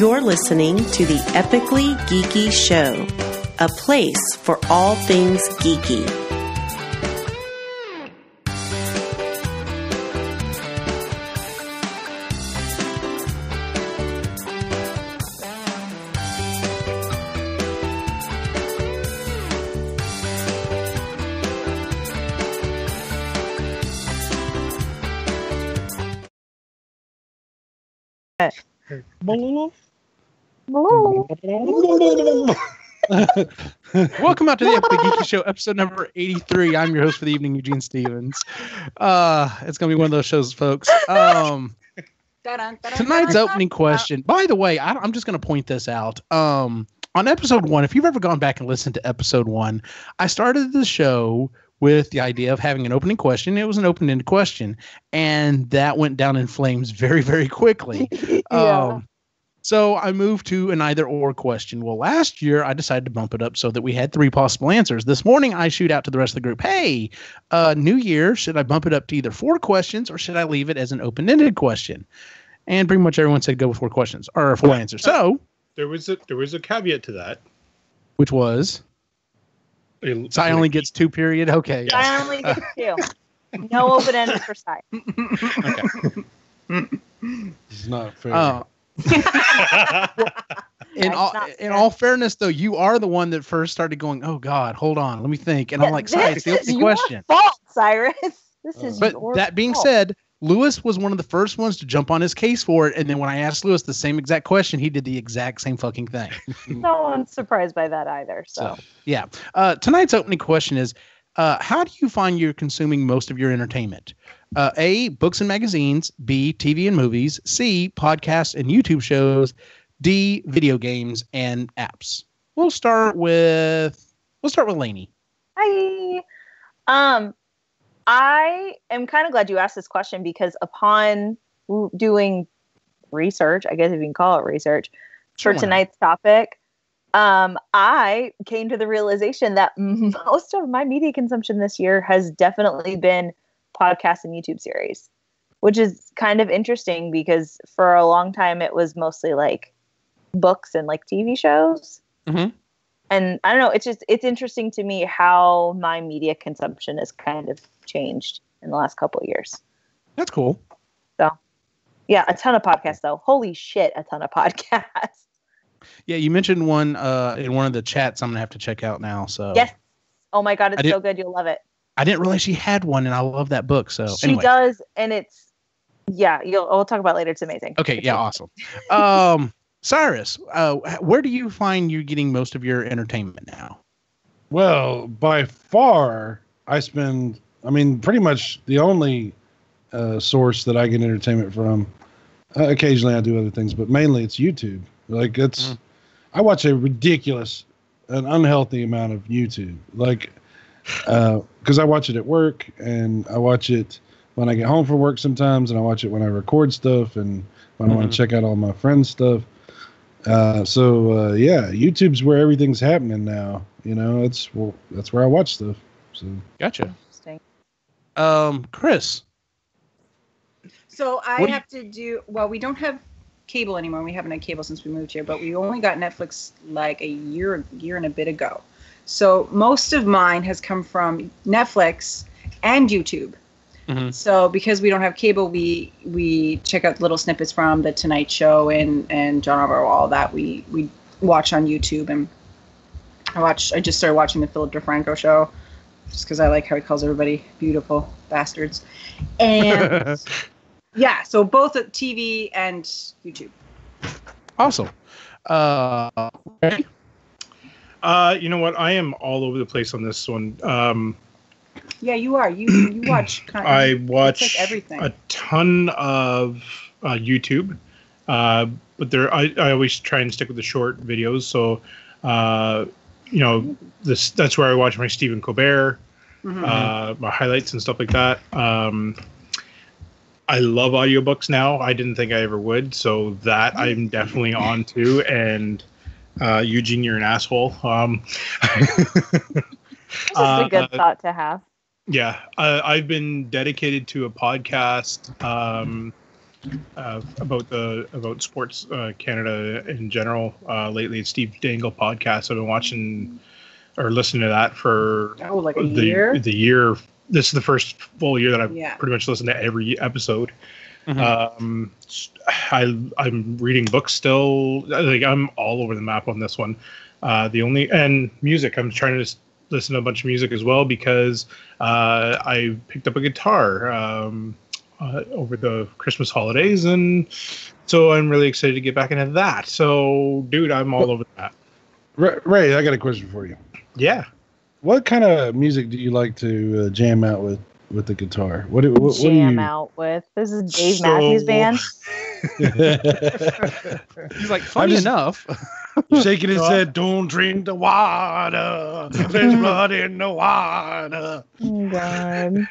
You're listening to the Epically Geeky Show, a place for all things geeky. Welcome out to the Epically Geeky Show, episode number 83. I'm your host for the evening, Eugene Stevens. It's gonna be one of those shows, folks. Tonight's opening question. By the way, I'm just gonna point this out. On episode 1, if you've ever gone back and listened to episode 1, I started the show with the idea of having an opening question. It was an open-ended question, and that went down in flames very, very quickly. Yeah. So I moved to an either-or question. Well, last year, I decided to bump it up so that we had 3 possible answers. This morning, I shoot out to the rest of the group, hey, new year, should I bump it up to either 4 questions or should I leave it as an open-ended question? And pretty much everyone said go with 4 questions, or 4 answers. So there was a caveat to that. Which was? Cy only gets 2, period? Okay. I only get 2. No open-ended for Cy. Okay. It's not fair. In all fairness, though, you are the one that first started going, oh, God, hold on, let me think. And I'm like, Cy, it's the opening question. Fault, Cyrus. This is But your that being fault. said, Lewis was one of the first ones to jump on his case for it. And then when I asked Lewis the same exact question, he did the exact same fucking thing. No one's surprised by that either. So yeah. Tonight's opening question is, how do you find you're consuming most of your entertainment? A, books and magazines. B, TV and movies. C, podcasts and YouTube shows. D, video games and apps. We'll start with Lainey. hi. I am kind of glad you asked this question because upon doing research, I guess if you can call it research, for tonight's topic, I came to the realization that most of my media consumption this year has definitely been podcasts and YouTube series, which is kind of interesting because for a long time it was mostly like books and like TV shows. Mm-hmm. And I don't know, it's interesting to me how my media consumption has kind of changed in the last couple of years. That's cool. So yeah, a ton of podcasts though. Holy shit, a ton of podcasts. Yeah, you mentioned one in one of the chats I'm going to have to check out now. So Yes. Oh my God, it's so good. You'll love it. I didn't realize she had one, and I love that book. So She anyway. does, and it's we'll talk about it later. It's amazing. Okay, yeah, awesome. Cyrus, where do you find you're getting most of your entertainment now? Well, by far, pretty much the only source that I get entertainment from. Occasionally I do other things, but mainly it's YouTube. Like I watch a ridiculous, an unhealthy amount of YouTube. Like, because I watch it at work, and I watch it when I get home from work sometimes, and I watch it when I record stuff, and when I want to check out all my friends' stuff. YouTube's where everything's happening now. You know, that's where I watch stuff. So Gotcha. Interesting. Chris. So I have to do, well, we don't have cable anymore. We haven't had cable since we moved here, but we only got Netflix like a year and a bit ago. So most of mine has come from Netflix and YouTube. Mm-hmm. So because we don't have cable, we check out little snippets from The Tonight Show and John Oliver, all that we watch on YouTube. And I just started watching the Philip DeFranco show just because I like how he calls everybody beautiful bastards. And yeah, so both at TV and YouTube. Awesome. Ready? You know what? I am all over the place on this one. Yeah, you are. You watch. I watch like everything. A ton of YouTube, but I always try and stick with the short videos. So, that's where I watch my Stephen Colbert, my highlights and stuff like that. I love audiobooks now. I didn't think I ever would, so that I'm definitely on to. And Eugene, you're an asshole. It's just a good thought to have. Yeah, I've been dedicated to a podcast about sports Canada in general lately. It's Steve Dangle podcast. I've been watching or listening to that for like a year. The year. This is the first full year that I've Yeah. pretty much listened to every episode. Mhm. I'm reading books still. Like I'm all over the map on this one. And music. I'm trying to listen to a bunch of music as well because I picked up a guitar over the Christmas holidays, and so I'm really excited to get back into that. So, dude, I'm all over that. Ray, I got a question for you. Yeah. What kind of music do you like to jam out with the guitar? What do Jam you... out with? This is Dave Matthews Band. He's like, funny enough. Shaking his head, don't drink the water. There's blood in the water. Oh, God.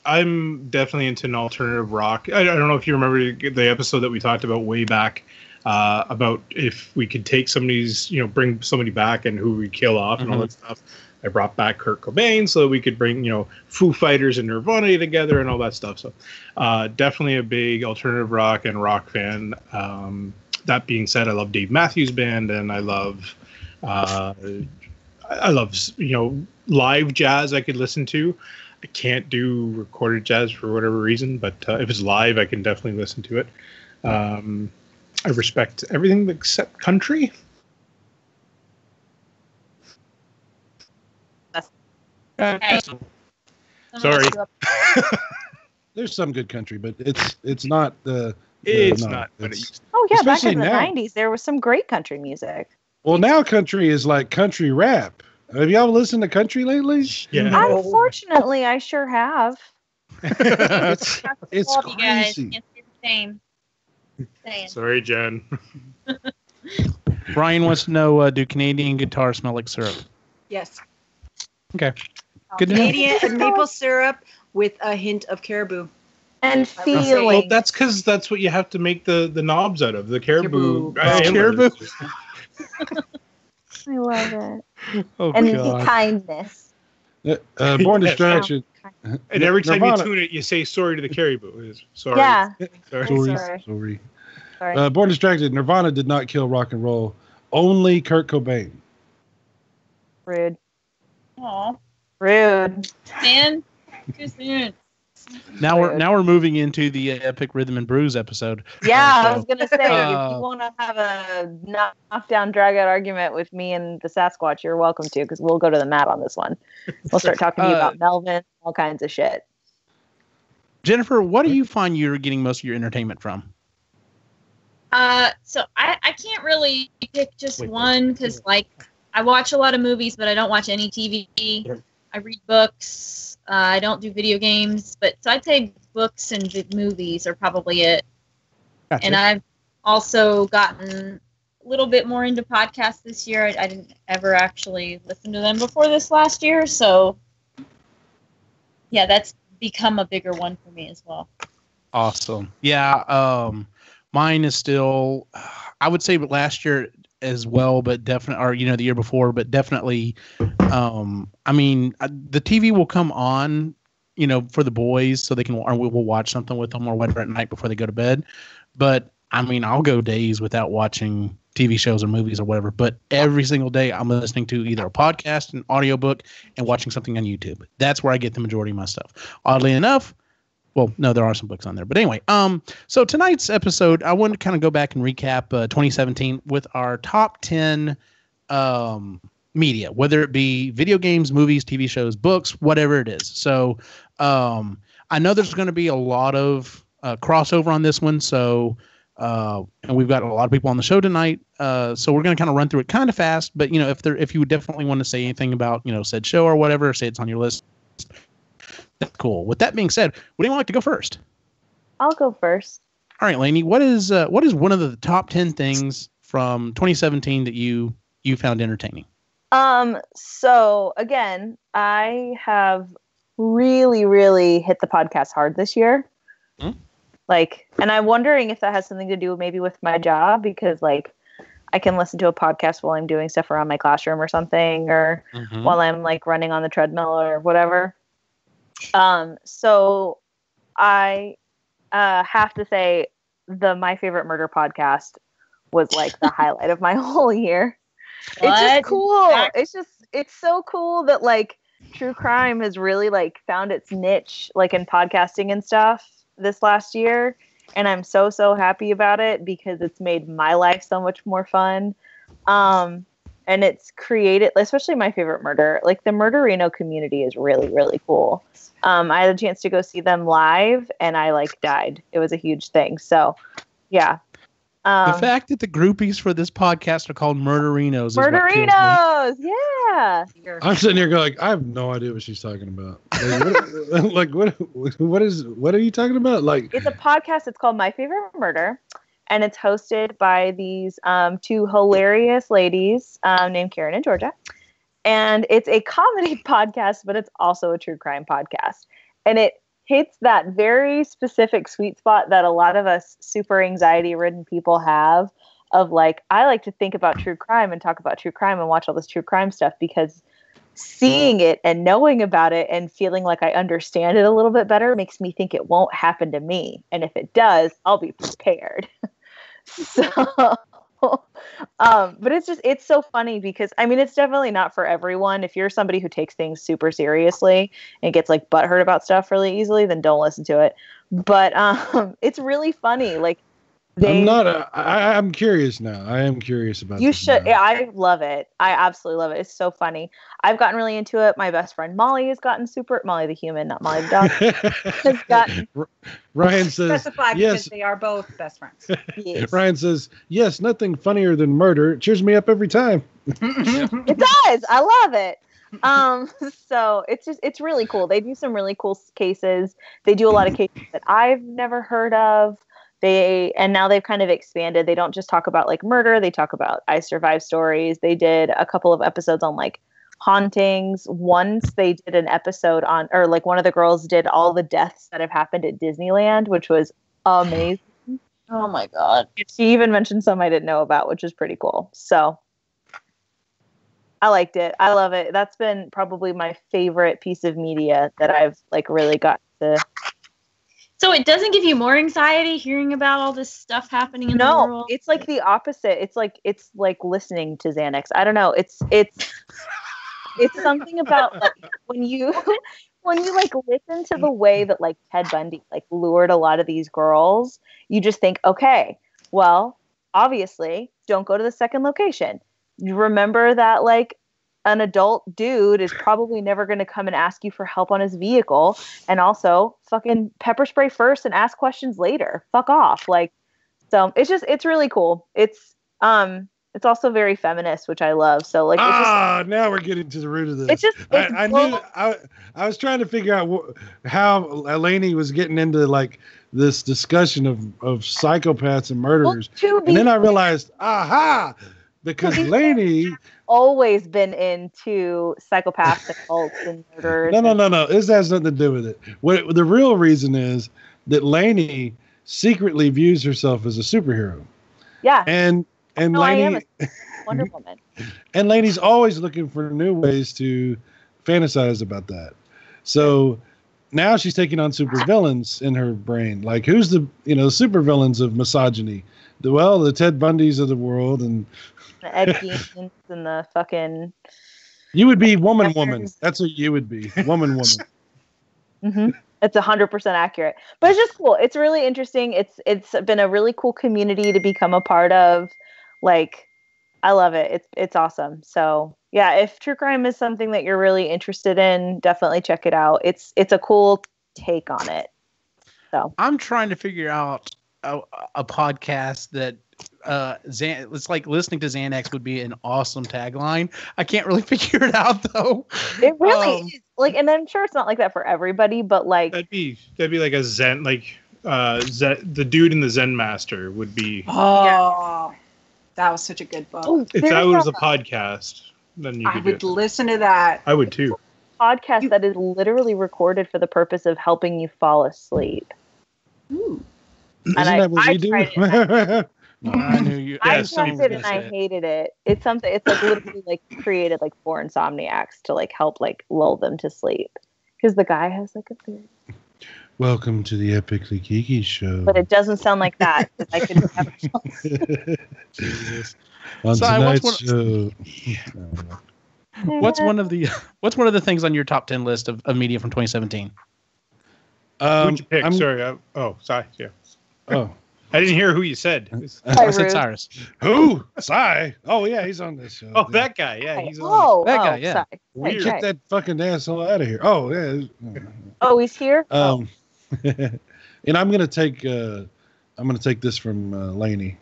I'm definitely into an alternative rock. I don't know if you remember the episode that we talked about way back about if we could take somebody's, bring somebody back and who we kill off and all that stuff. I brought back Kurt Cobain so that we could bring, Foo Fighters and Nirvana together and all that stuff. So definitely a big alternative rock and rock fan. That being said, I love Dave Matthews Band, and I love live jazz I could listen to. I can't do recorded jazz for whatever reason, but if it's live, I can definitely listen to it. I respect everything except country. Sorry. There's some good country, but it's not the. It's not. But Oh yeah, back especially in the now. 90s, there was some great country music. Well, now country is like country rap. Have y'all listened to country lately? Yeah. Unfortunately, I sure have. It's Love you guys. crazy. Can't say the same. Saying. Sorry, Jen. Brian wants to know, do Canadian guitars smell like syrup? Yes. Okay. Good to know. Canadian maple syrup with a hint of caribou. And I will say- feeling. Well, that's because that's what you have to make the knobs out of, the caribou. Caribou. antlers. I love it. Oh, And God. kindness. Born Distraction. And every time Nirvana- you tune it, you say sorry to the caribou. Sorry. Yeah. Sorry. Sorry. Sorry. Born Distracted. Nirvana did not kill rock and roll. Only Kurt Cobain. Rude. Aw, Rude. man. Too soon. Now we're moving into the Epic Rhythm and Brews episode. Yeah, I So, was gonna say if you want to have a knockdown, drag out argument with me and the Sasquatch, you're welcome to, because we'll go to the mat on this one. We'll start talking to you about Melvin, all kinds of shit. Jennifer, what do you find you're getting most of your entertainment from? So I can't really pick just one because I watch a lot of movies, but I don't watch any TV. I read books. I don't do video games, but so I'd say books and movies are probably it. Gotcha. And I've also gotten a little bit more into podcasts this year. I didn't ever actually listen to them before this last year, so yeah, that's become a bigger one for me as well. Awesome. Yeah. Mine is still, I would say last year as well, but definitely, or, the year before, but definitely, I mean, the TV will come on, for the boys so they can, or we'll watch something with them or whatever at night before they go to bed. But I mean, I'll go days without watching TV shows or movies or whatever, but every single day I'm listening to either a podcast, an audiobook, and watching something on YouTube. That's where I get the majority of my stuff. Oddly enough, well, no, there are some books on there. But anyway, so tonight's episode, I want to kind of go back and recap 2017 with our top 10 media, whether it be video games, movies, TV shows, books, whatever it is. So I know there's going to be a lot of crossover on this one. So and we've got a lot of people on the show tonight. So we're going to kind of run through it kind of fast. But, if you would definitely want to say anything about, said show or whatever, say it's on your list. That's cool. With that being said, would anyone like to go first? I'll go first. All right, Lainey, what is one of the top 10 things from 2017 that you found entertaining? So again, I have really, really hit the podcast hard this year. And I'm wondering if that has something to do maybe with my job, because I can listen to a podcast while I'm doing stuff around my classroom or something, or while I'm running on the treadmill or whatever. So I have to say the My Favorite Murder podcast was like the highlight of my whole year. It's just cool. It's so cool that like true crime has really like found its niche like in podcasting and stuff this last year. And I'm so happy about it because it's made my life so much more fun. And it's created, especially My Favorite Murder, like the Murderino community is really, really cool. I had a chance to go see them live and I like died. It was a huge thing. So yeah. The fact that the groupies for this podcast are called Murderinos. Murderinos, yeah. I'm sitting here going, I have no idea what she's talking about. What are you talking about? Like, it's a podcast. It's called My Favorite Murder, and it's hosted by these two hilarious ladies named Karen and Georgia. And it's a comedy podcast, but it's also a true crime podcast, and it hits that very specific sweet spot that a lot of us super anxiety-ridden people have of like, I like to think about true crime and talk about true crime and watch all this true crime stuff because seeing it and knowing about it and feeling like I understand it a little bit better makes me think it won't happen to me. And if it does, I'll be prepared. But it's so funny because I mean, it's definitely not for everyone. If you're somebody who takes things super seriously and gets like butthurt about stuff really easily, then don't listen to it. But it's really funny. Like I'm curious now. I am curious about. You should. Yeah, I love it. I absolutely love it. It's so funny. I've gotten really into it. My best friend Molly has gotten Molly the human, not Molly the dog. Has gotten. Ryan says yes. They are both best friends. Yes. Ryan says yes. Nothing funnier than murder. It cheers me up every time. It does. I love it. So it's really cool. They do some really cool cases. They do a lot of cases that I've never heard of. And now they've kind of expanded. They don't just talk about like murder. They talk about I Survived stories. They did a couple of episodes on like hauntings. Once they did an episode on, or like one of the girls did all the deaths that have happened at Disneyland, which was amazing. Oh my God. She even mentioned some I didn't know about, which is pretty cool. So I liked it. I love it. That's been probably my favorite piece of media that I've like really got to. So it doesn't give you more anxiety hearing about all this stuff happening in the world? No, it's like the opposite. It's like listening to Xanax. I don't know. It's something about like when you like listen to the way that like Ted Bundy like lured a lot of these girls, you just think, okay, well, obviously, don't go to the second location. You remember that like an adult dude is probably never going to come and ask you for help on his vehicle, and also fucking pepper spray first and ask questions later. Fuck off. Like, so it's really cool. It's also very feminist, which I love. So like, now we're getting to the root of this. I was trying to figure out how Lainey was getting into like this discussion of psychopaths and murderers, and then I realized, because Lainey always been into psychopaths and cults and murderers. No. This has nothing to do with it. What the real reason is that Lainey secretly views herself as a superhero. Yeah. And Lainey, I am a Wonder Woman. And Lainey's always looking for new ways to fantasize about that. So now she's taking on supervillains in her brain. Like, who's the supervillains of misogyny? The Ted Bundys of the world, and the Ed Geins and the fucking. You would be woman. That's what you would be, woman. Mm-hmm. It's 100% accurate, but it's just cool. It's really interesting. It's been a really cool community to become a part of. Like, I love it. It's awesome. So yeah, if true crime is something that you're really interested in, definitely check it out. It's a cool take on it. So I'm trying to figure out a podcast that it's like listening to Xanax would be an awesome tagline. I can't really figure it out though. It really is. Like, and I'm sure it's not like that for everybody, but like that'd be like a Zen, like the dude in the Zen Master would be. Oh, that was such a good book. If that was a podcast, then you could. I would listen to that. I would too. Podcast that is literally recorded for the purpose of helping you fall asleep. Ooh. Isn't that what we do? I knew you. I tried it and I hated it. It's something. It's like literally like created like for insomniacs to like help like lull them to sleep because the guy has like a beard. Welcome to the Epically Geeky show. But it doesn't sound like that. 'Cause I could never. On Si, tonight's show. What's one of the things on your top 10 list of media from 2017? Who'd you pick? Sorry. Sorry. Yeah. Oh. I didn't hear who you said. I said Cyrus. Who? Cy? Oh, yeah, he's on this show. Oh, that guy. Yeah, he's on. That guy, yeah. Sorry. Get that fucking asshole out of here. Oh, yeah. Oh, he's here? And I'm gonna take this from Lainey,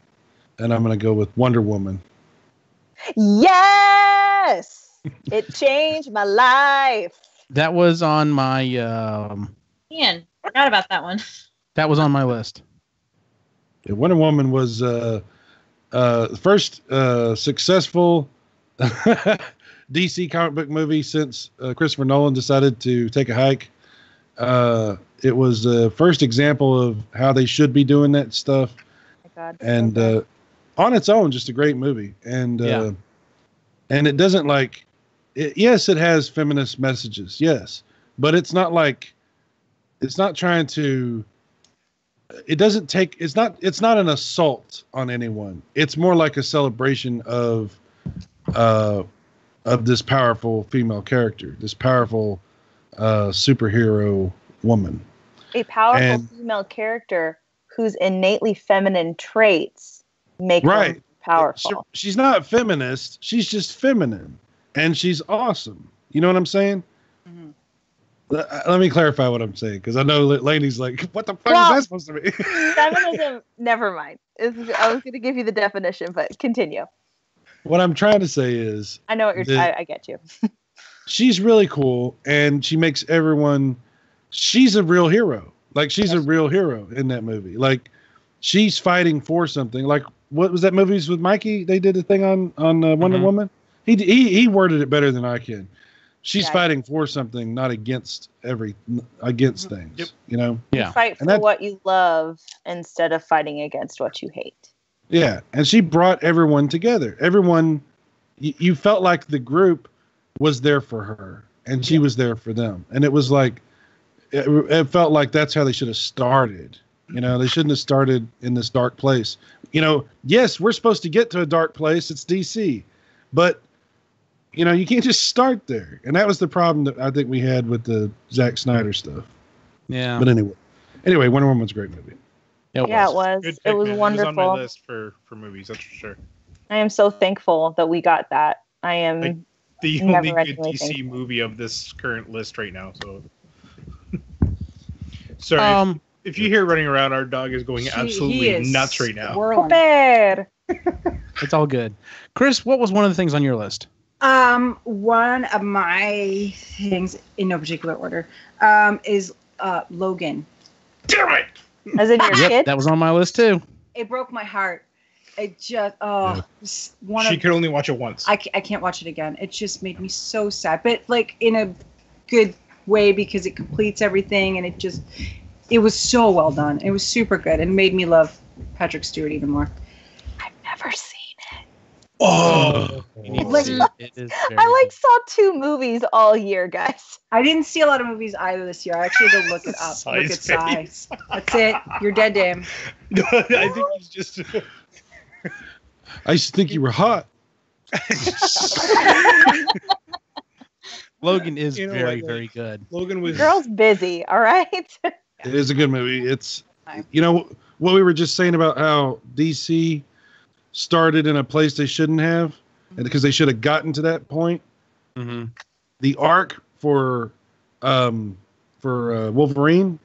and I'm gonna go with Wonder Woman. Yes! It changed my life. That was on my Ian, forgot about that one. that was on my list. Yeah, Wonder Woman was first successful DC comic book movie since Christopher Nolan decided to take a hike. It was the first example of how they should be doing that stuff. Oh my God, and so on its own, just a great movie. And it doesn't yes, it has feminist messages, yes, but it's not trying to. It's not an assault on anyone. It's more like a celebration of this powerful female character, this powerful superhero woman. a powerful female character whose innately feminine traits make her powerful. She's not feminist. She's just feminine, and she's awesome. You know what I'm saying? Mm-hmm. Let me clarify what I'm saying, because I know Lainey's like, what the fuck is that supposed to be? Feminism, never mind. I was going to give you the definition, but continue. What I'm trying to say is... I know what you're... I get you. She's really cool, and she makes everyone... She's a real hero. She's a real hero in that movie. She's fighting for something. What was that movies with Mikey? They did a thing on Wonder Woman? He worded it better than I can. She's fighting for something, not against things. Yep. You know? Yeah. You fight for what you love instead of fighting against what you hate. Yeah. And she brought everyone together. Everyone, you felt like the group was there for her, and she was there for them. And it was it felt like that's how they should have started. You know, they shouldn't have started in this dark place. You know, yes, we're supposed to get to a dark place. It's DC. But you know, you can't just start there. And that was the problem that I think we had with the Zack Snyder stuff. Yeah. But anyway, Wonder Woman's a great movie. It was. It was wonderful. It was on my list for movies, that's for sure. I am so thankful that we got that. I am the only good DC movie of this current list right now. So, sorry. If you hear running around, our dog is going absolutely nuts right now. It's all good. Chris, what was one of the things on your list? One of my things, in no particular order, is Logan. Damn it! As in your kid? That was on my list too. It broke my heart. It just she could only watch it once. I can't watch it again. It just made me so sad, but in a good way, because it completes everything, and it was so well done. It was super good, and made me love Patrick Stewart even more. I've never seen it. Oh, I saw 2 movies all year, guys. I didn't see a lot of movies either this year. I actually had to look it up. Look at Sai. That's it. You're dead, damn. No, I think he's just. I used to think you were hot. Logan is very, very good. Logan was. Girl's busy. All right. It is a good movie. It's, you know, what we were just saying about how DC started in a place they shouldn't have, and because they should have gotten to that point. Mm-hmm. The arc for Wolverine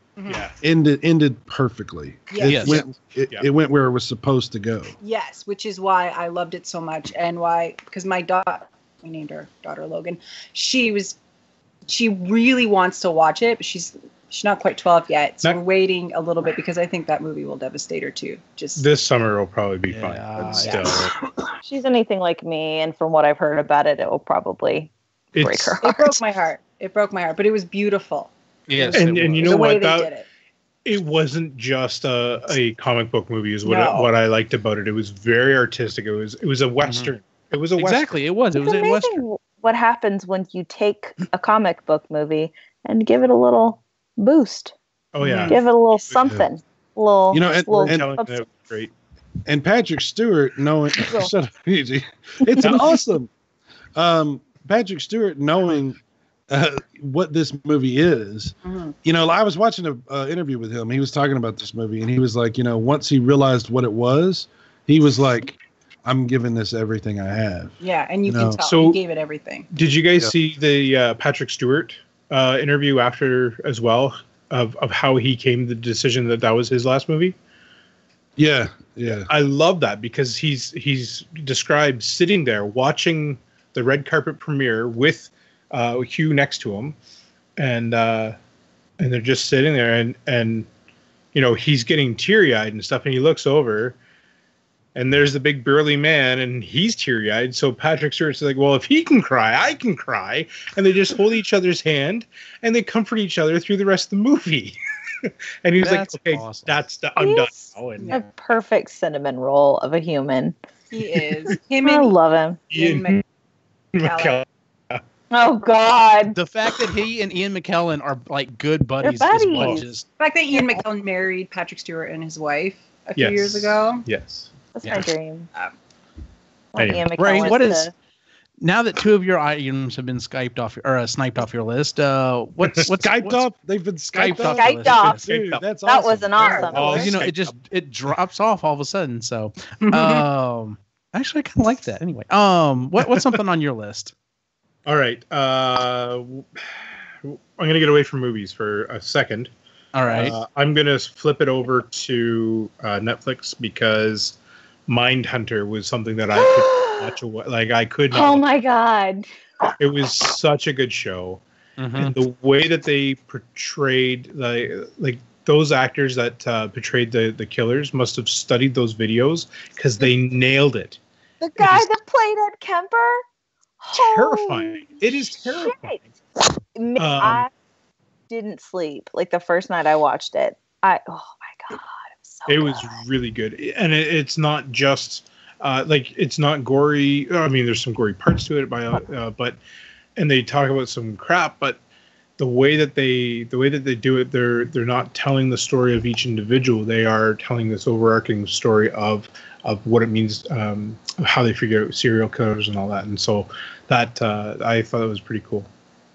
ended perfectly. Yes. It went where it was supposed to go. Yes, which is why I loved it so much, and why, because my daughter, we named her daughter Logan. She really wants to watch it, but she's not quite 12 yet, so we're waiting a little bit, because I think that movie will devastate her too. Just this summer will probably be fine, but still. She's anything like me, and from what I've heard about it, it will probably break her heart. It broke my heart. It broke my heart, but it was beautiful. Yes, and you know what? It wasn't just a comic book movie. Is what I liked about it. It was very artistic. It was a western. Mm-hmm. It was a exactly. Western. It was a western. What happens when you take a comic book movie and give it a little boost? Oh yeah. Give it a little something. A little, You know, and- little and- Telling it was great. And Patrick Stewart knowing shut up, easy. It's awesome. Patrick Stewart knowing what this movie is. Mm-hmm. You know, I was watching an interview with him. He was talking about this movie, and he was like, you know, once he realized what it was, he was like, I'm giving this everything I have. Yeah, and you No. can tell So- he gave it everything. Did you guys Yeah. see the Patrick Stewart interview after as well of how he came to the decision that was his last movie? Yeah, yeah. I love that because he's described sitting there watching the red carpet premiere with Hugh next to him, and they're just sitting there, and you know he's getting teary eyed and stuff, and he looks over, and there's the big burly man, and he's teary eyed. So Patrick Stewart's like, well, if he can cry, I can cry, and they just hold each other's hand and they comfort each other through the rest of the movie. And he was That's like, okay, awesome. I'm done He's now. And a perfect cinnamon roll of a human. He is. Him I and love him. Ian McKellen. Oh God. The fact that he and Ian McKellen are like good buddies, They're is what buddies. just the fact that Ian McKellen married Patrick Stewart and his wife a few Yes. years ago. Yes. That's Yeah. my dream. Um, Want anyway. Ian Ray, McKellen what to- is- now that two of your items have been sniped off your list, what's Skyped what's, off? They've been Skyped Skyped off. off? Skyped off. Dude, that's That awesome. was an awesome. Oh, You know, Skyped it just up. it drops off all of a sudden. So, actually, I kind of like that. Anyway, what's something on your list? All right. I'm gonna get away from movies for a second. All right. I'm gonna flip it over to Netflix because Mindhunter was something that I could watch. Like I could not. Oh my God. It was such a good show, Mhm. and the way that they portrayed like those actors that portrayed the killers must have studied those videos because they nailed it. The guy is that played Ed Kemper. Terrifying. It is Holy terrifying. shit. I didn't sleep like the first night I watched it. Oh my God. It was really good, and it's not just it's not gory. I mean, there's some gory parts to it, but and they talk about some crap, but the way that they do it, they're not telling the story of each individual. They are telling this overarching story of what it means, how they figure out serial killers and all that. And so that I thought it was pretty cool.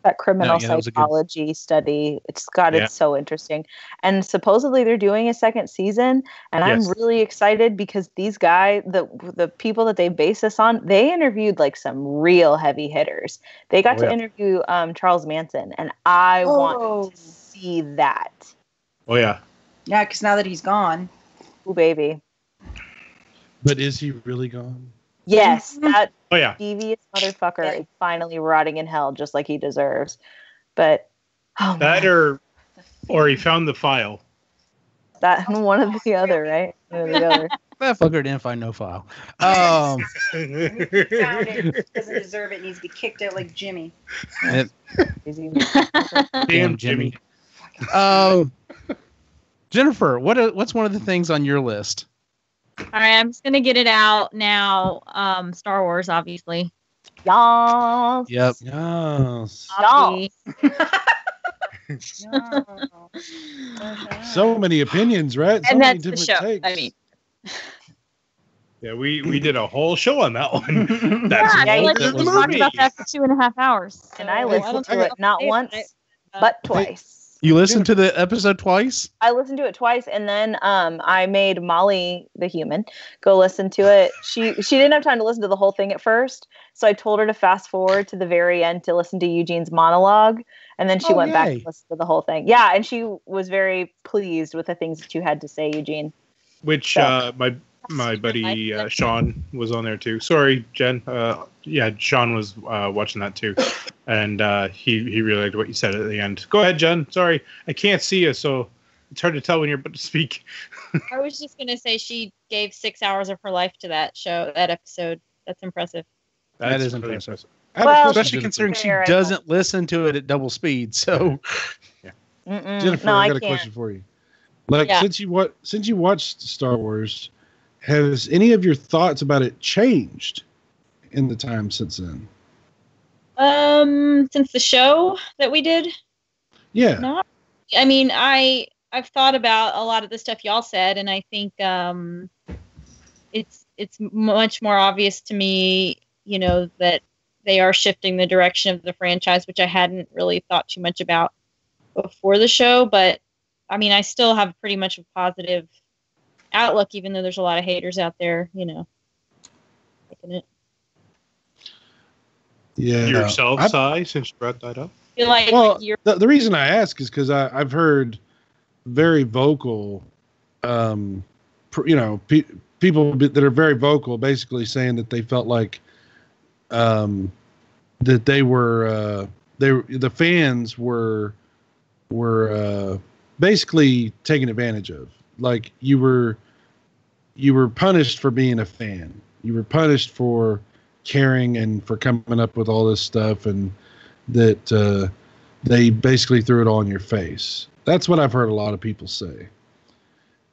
That criminal Yeah, that was a good- psychology study. It's Yeah. so interesting. And supposedly they're doing a second season. And I'm Yes. really excited because these guys, the people that they base this on, they interviewed like some real heavy hitters. They got Oh, to yeah. interview Charles Manson, and I Oh. want to see that. Oh yeah, Yeah, because now that he's gone, Ooh, baby. But is he really gone? Yes, that oh yeah. devious motherfucker is finally rotting in hell just like he deserves. But oh That man, or he found the file. that one or the other, right? One or the other. That fucker didn't find no file. found it, doesn't deserve it, needs to be kicked out like Jimmy. Crazy. Damn Jimmy. Jennifer, what's one of the things on your list? All right, I'm just gonna get it out now. Star Wars, obviously. Yes. Yep. Yes. Obvi. So many opinions, right? So And many that's the different show. takes. I mean, Yeah, we did a whole show on that one. That's yeah, I yeah, feel like that we was talked me. about that for 2.5 hours. And I So, listened don't to know it not if I- once, but twice. You listened to the episode twice? I listened to it twice, and then I made Molly, the human, go listen to it. She didn't have time to listen to the whole thing at first, so I told her to fast forward to the very end to listen to Eugene's monologue, and then she Oh, went back yay. and listened to the whole thing. Yeah, and she was very pleased with the things that you had to say, Eugene. Which my buddy Sean was on there too. Sorry, Jen. Yeah, Sean was watching that too, and he really liked what you said at the end. Go ahead, Jen. Sorry, I can't see you, so it's hard to tell when you're about to speak. I was just gonna say she gave 6 hours of her life to that show, that episode. That's impressive. That is really impressive. I have a Well, question, Especially considering she Fair, I doesn't listen to it at double speed. So Jennifer, No, I I got a can't. question for you. Like, Yeah. since you watched Star Wars, has any of your thoughts about it changed in the time since then? Since the show that we did, Yeah. not. I mean, I I've thought about a lot of the stuff y'all said, and I think it's much more obvious to me, that they are shifting the direction of the franchise, which I hadn't really thought too much about before the show. But I mean, I still have pretty much a positive outlook, even though there's a lot of haters out there, taking it. Yeah. Yourself, Sai, since you brought that up. I feel like Well, the reason I ask is because I've heard very vocal, people that are very vocal, basically saying that they felt like that they were the fans were basically taken advantage of. Like you were punished for being a fan. You were punished for caring and for coming up with all this stuff, and that they basically threw it all in your face. That's what I've heard a lot of people say.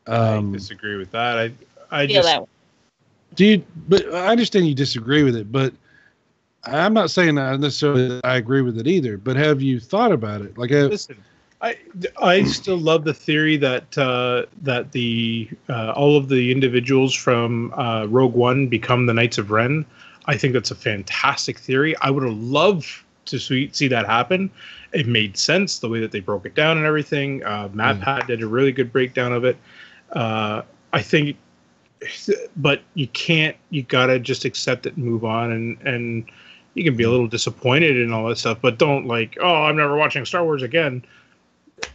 I disagree with that. I feel just that way. But I understand you disagree with it, but I'm not saying that necessarily I agree with it either. But have you thought about it? Like, listen, I still love the theory that that the all of the individuals from Rogue One become the Knights of Ren. I think that's a fantastic theory. I would have loved to see that happen. It made sense the way that they broke it down and everything. Matt Pat did a really good breakdown of it. I think, but you can't. You gotta just accept it and move on. And you can be a little disappointed and all that stuff, but don't like, oh, I'm never watching Star Wars again.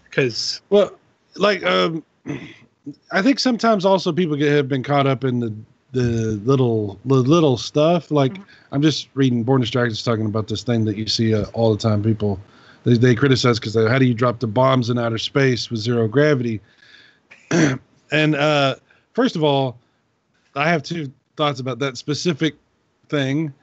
Because I think sometimes also people have been caught up in the little stuff. Like I'm just reading Born Distracted talking about this thing that you see all the time. People they criticize because how do you drop the bombs in outer space with zero gravity? And first of all, I have two thoughts about that specific thing.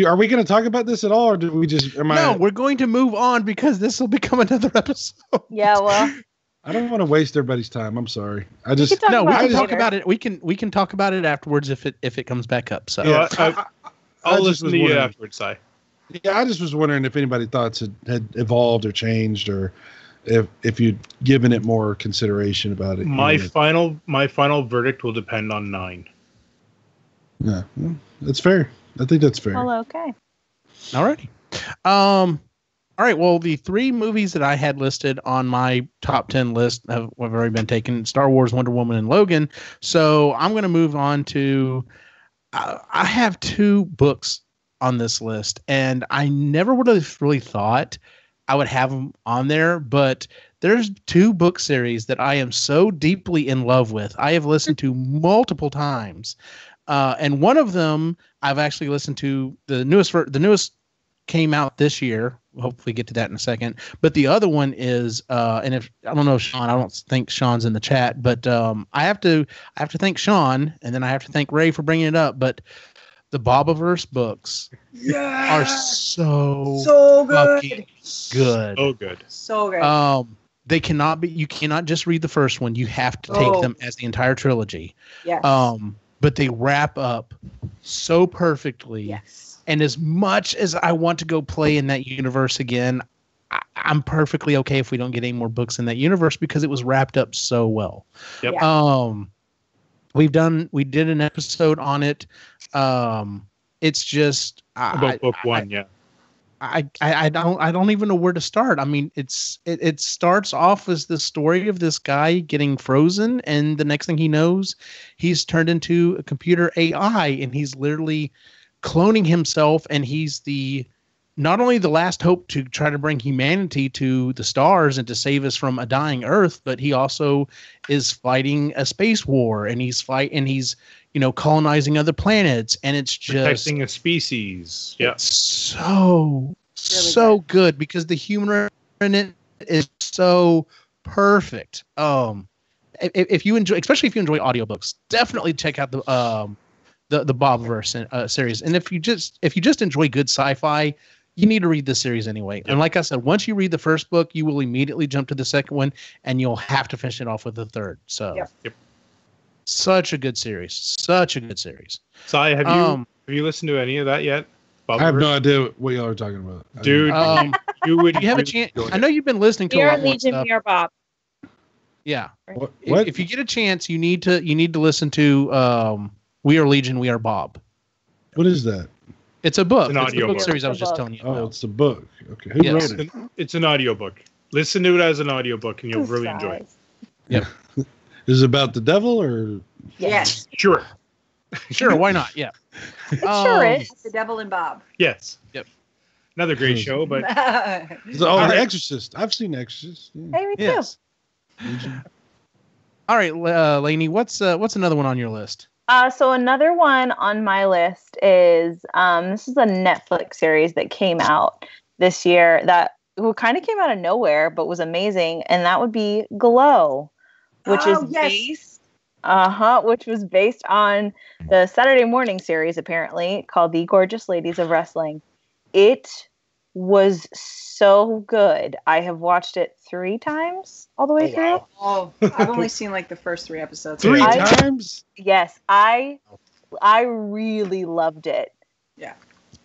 Are we going to talk about this at all, or do we just? We're going to move on because this will become another episode. Yeah, well, I don't want to waste everybody's time. I'm sorry. we can talk about it. We can talk about it afterwards if it comes back up. So yeah, I'll listen to you afterwards, Si. Yeah, I just was wondering if anybody thoughts had evolved or changed, or if you'd given it more consideration about it. My final verdict will depend on 9. Yeah, that's fair. I think that's fair. Well, okay. Alrighty. All right. Well, the 3 movies that I had listed on my top 10 list have already been taken: Star Wars, Wonder Woman, and Logan. So I'm going to move on to. I have 2 books on this list, and I never would have really thought I would have them on there, but there's 2 book series that I am so deeply in love with. I have listened to multiple times. And one of them I've actually listened to. The newest came out this year. We'll hopefully get to that in a second. But the other one is, and if I don't know Sean, I don't think Sean's in the chat, but I have to thank Sean, and then I have to thank Ray for bringing it up. But the Bobaverse books are so good. Good. Oh, good. So good. They cannot be. You cannot just read the first one. You have to take them as the entire trilogy. Yes. But they wrap up so perfectly. Yes. And as much as I want to go play in that universe again, I'm perfectly okay if we don't get any more books in that universe because it was wrapped up so well. Yep. Yeah. We did an episode on it. It's just about book 1, yeah. I don't even know where to start. I mean, it starts off as the story of this guy getting frozen, and the next thing he knows, he's turned into a computer AI, and he's literally cloning himself, and he's not only the last hope to try to bring humanity to the stars and to save us from a dying Earth, but he also is fighting a space war, and he's colonizing other planets, and it's just protecting a species. Yeah, it's so good because the humor in it is so perfect. If you enjoy, especially if you enjoy audiobooks, definitely check out the Bobverse series. And if you just enjoy good sci-fi, you need to read this series anyway. Yep. And like I said, once you read the first book, you will immediately jump to the second one, and you'll have to finish it off with the third. So, yep. Such a good series. Such a good series. Sai, have you listened to any of that yet? I have no idea what y'all are talking about. Dude, you have a chance. I know you've been listening to We a are lot more Legion, stuff. we are Bob. Yeah. What? If you get a chance, you need to listen to We Are Legion, We Are Bob. What is that? It's a book. It's an It's the book audiobook. series I was It's a just book. telling you Oh, about. it's a book. Okay, who Yes. wrote it? It's an audiobook. Listen to it as an audiobook, and you'll really enjoy it. Yep. Is it about the devil or? Yes. Sure. Sure, why not? Yeah. It sure is. The Devil and Bob. Yes. Yep. Another great show, but The Exorcist. I've seen Exorcist. Yeah. Hey, me too. Yes. All right, Lainey, what's another one on your list? So another one on my list is this is a Netflix series that came out this year that kind of came out of nowhere but was amazing, and that would be Glow, which is based which was based on the Saturday morning series apparently called The Gorgeous Ladies of Wrestling. It was so good. I have watched it 3 times all the way through. Oh, I've only seen like the first 3 episodes. 3 times? Yes, I really loved it. Yeah.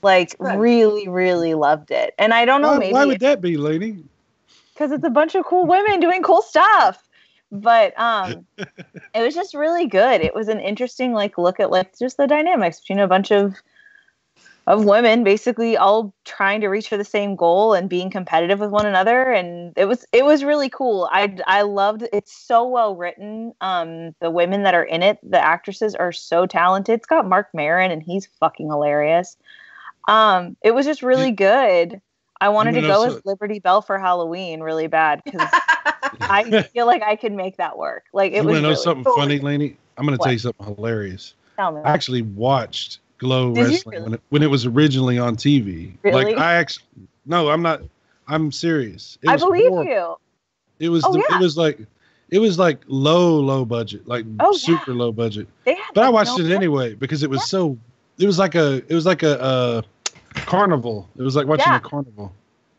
Like Good. really, really loved it. And I don't know, Why would that be, lady? because it's a bunch of cool women doing cool stuff. But it was just really good. It was an interesting look at just the dynamics between a bunch of women basically all trying to reach for the same goal and being competitive with one another, and it was really cool. I loved it's so well written. The women that are in it, the actresses are so talented. It's got Mark Maron and he's fucking hilarious. It was just really good. I wanted to go as Liberty Bell for Halloween really bad because I feel like I could make that work. Like it You was want to know really something cool. funny, Lainey? I'm going to What? tell you something hilarious. Tell me. I actually watched Glow Did you Wrestling really? when it was originally on TV. Really? Like no, I'm not. I'm serious. It I was believe horrible. you. It was. Oh, yeah. It was like low budget, like super low budget. They had, But I like, watched no it anyway because it was so. It was like a carnival. It was like watching Yeah. a carnival.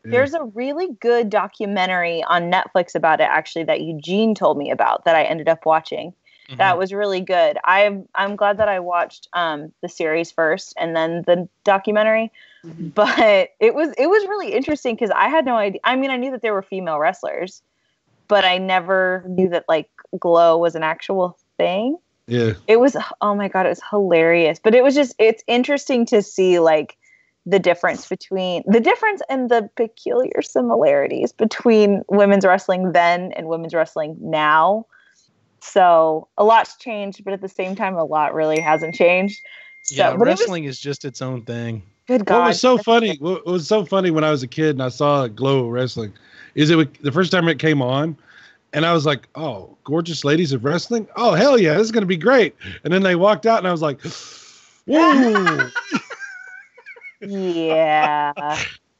Yeah. There's a really good documentary on Netflix about it, actually, that Eugene told me about that I ended up watching. Mm-hmm. That was really good. I'm glad that I watched the series first and then the documentary. Mhm. But it was really interesting because I had no idea. I mean, I knew that there were female wrestlers, but I never knew that Glow was an actual thing. Yeah. It was, oh my God, it was hilarious. But it's interesting to see the difference and the peculiar similarities between women's wrestling then and women's wrestling now. So a lot's changed, but at the same time, a lot really hasn't changed. So, Yeah, but wrestling is just its own thing. Good God. What was so funny? What was so funny when I was a kid and I saw Glow Wrestling is the first time it came on, and I was like, "Oh, Gorgeous Ladies of Wrestling! Oh, hell yeah, this is gonna be great!" And then they walked out, and I was like, "Whoa!" Yeah.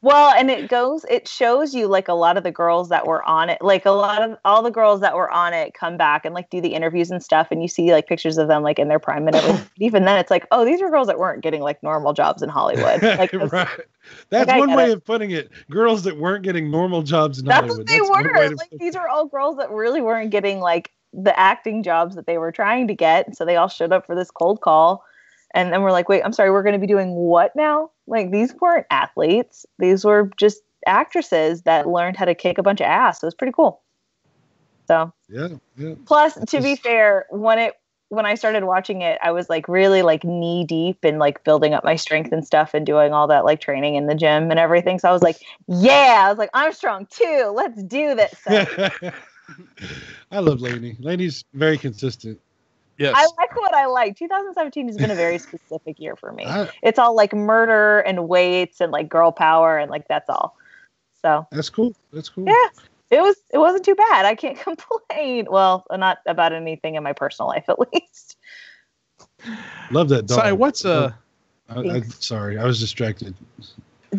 Well, and it shows you a lot of the girls that were on it, all the girls that were on it come back and do the interviews and stuff. And you see pictures of them in their prime and everything. Even then it's oh, these are girls that weren't getting normal jobs in Hollywood. Right. That's one way of putting it. Girls that weren't getting normal jobs in Hollywood. That's what they one way were. to These are all girls that really weren't getting the acting jobs that they were trying to get. So they all showed up for this cold call. And then we're like, wait, I'm sorry, we're going to be doing what now? These weren't athletes. These were just actresses that learned how to kick a bunch of ass. So it was pretty cool. So yeah. Plus, to be fair, when I started watching it, I was really knee deep in building up my strength and stuff and doing all that training in the gym and everything. So I was yeah, I'm strong too. Let's do this. So I love Lainey. Lainey's very consistent. Yes. I like what I like. 2017 has been a very specific year for me. I- It's all murder and weights and girl power and that's all. So That's cool. That's cool. yeah, it wasn't too bad. I can't complain. Well, not about anything in my personal life, at least. Love that dog. Sorry, what's sorry, I was distracted.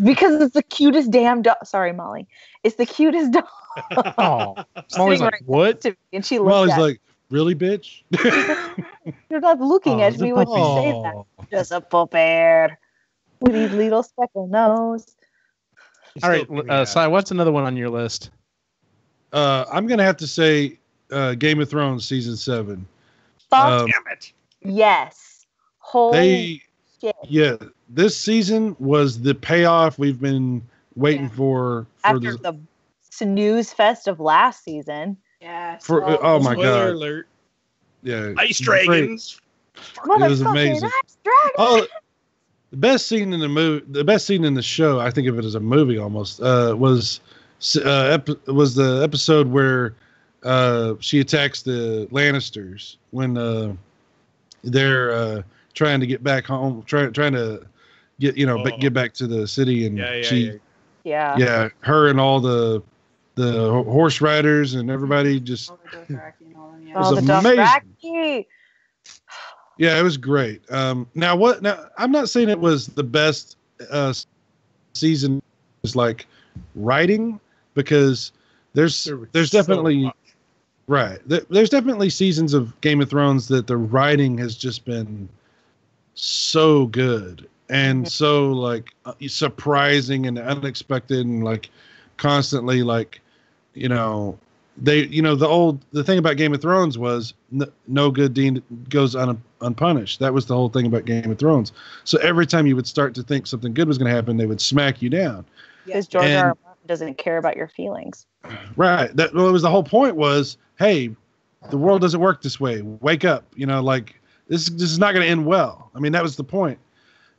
Because it's the cutest damn dog. Sorry, Molly. It's the cutest dog. Oh, Molly's Sitting right what? to me, and she Molly's looks at like, really, bitch? You're not looking at the me when you say that. puppy. Just a puppet with his little speckled nose. All right, Sai, what's another one on your list? I'm gonna have to say, Game of Thrones season 7. Fuck Damn it. yes. Holy shit. Yeah, this season was the payoff we've been waiting Yeah. for After the snooze fest of last season. Yeah. Oh my Spoiler god. alert. Yeah. Ice Great. dragons. It was Motherfucking amazing. ice dragon! Oh, the best scene in the movie, the best scene in the show, I think of it as a movie almost, was the episode where she attacks the Lannisters when they're trying to get back home, trying to get back to the city, and Yeah. her and all the horse riders and everybody just All the Dothraki and all them, yeah. was Oh, the amazing. Dothraki! Yeah, it was great. Now I'm not saying it was the best season, is like writing, because there's definitely right. There's definitely seasons of Game of Thrones that the writing has just been so good and so like surprising and unexpected, and like constantly like, the thing about Game of Thrones was no good deed goes unpunished. That was the whole thing about Game of Thrones. So every time you would start to think something good was going to happen, they would smack you down. Because George R. R. Martin doesn't care about your feelings. Right. It was the whole point was, hey, the world doesn't work this way. Wake up. Like this is not going to end well. I mean, that was the point.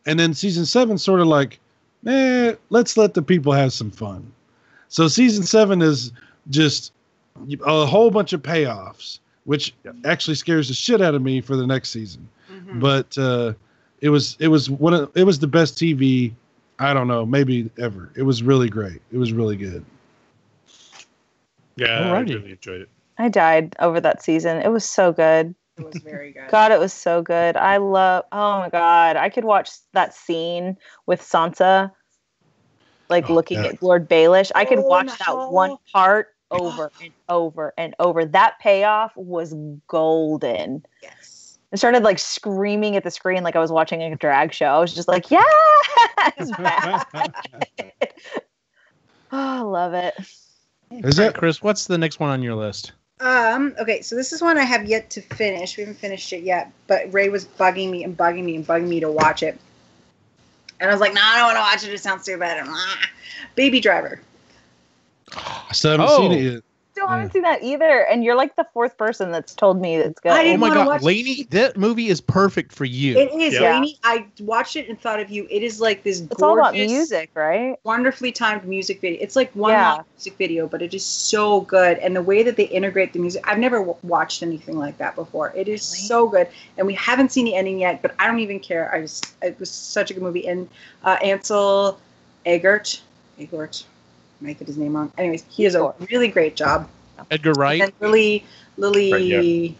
And then season 7 sort of like, let's let the people have some fun. So season 7 is just a whole bunch of payoffs, which actually scares the shit out of me for the next season. Mm-hmm. But it was the best TV, I don't know, maybe ever. It was really great. It was really good. Yeah, Alrighty. I really enjoyed it. I died over that season. It was so good. It was very good. God, it was so good. Oh my God. I could watch that scene with Sansa, like looking at Lord Baelish. I could watch that one part over and over and over. That payoff was golden. Yes. I started like screaming at the screen like I was watching a drag show. I was just like, yes! Oh, I love it. Is that Chris? What's the next one on your list? Okay, so this is one I have yet to finish. We haven't finished it yet, but Ray was bugging me to watch it. And I was like, nah, I don't want to watch it. It sounds too bad. Baby Driver. I still haven't seen it yet. Still haven't seen that either. And you're like the fourth person that's told me it's good. Oh my God, Lainey, that movie is perfect for you. It is, Lainey. I watched it and thought of you. It is like this It's all about music, right? Wonderfully timed music video. It's like one long music video, but it is so good. And the way that they integrate the music, I've never watched anything like that before. It is so good. And we haven't seen the ending yet, but I don't even care. It was such a good movie. And Ansel Elgort, might get his name wrong. Anyways, he does a really great job. Edgar Wright. And Lily. Right, yeah.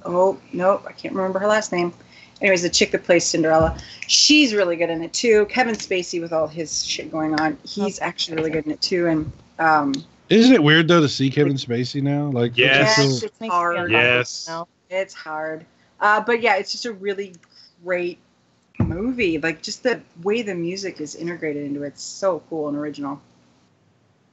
Oh no, I can't remember her last name. Anyways, the chick that plays Cinderella, she's really good in it too. Kevin Spacey, with all his shit going on, he's actually really good in it too. And isn't it weird though to see Kevin Spacey now? Like, yes, it's hard. Yes, it's hard. But yeah, it's just a really great movie. Like just the way the music is integrated into it's so cool and original.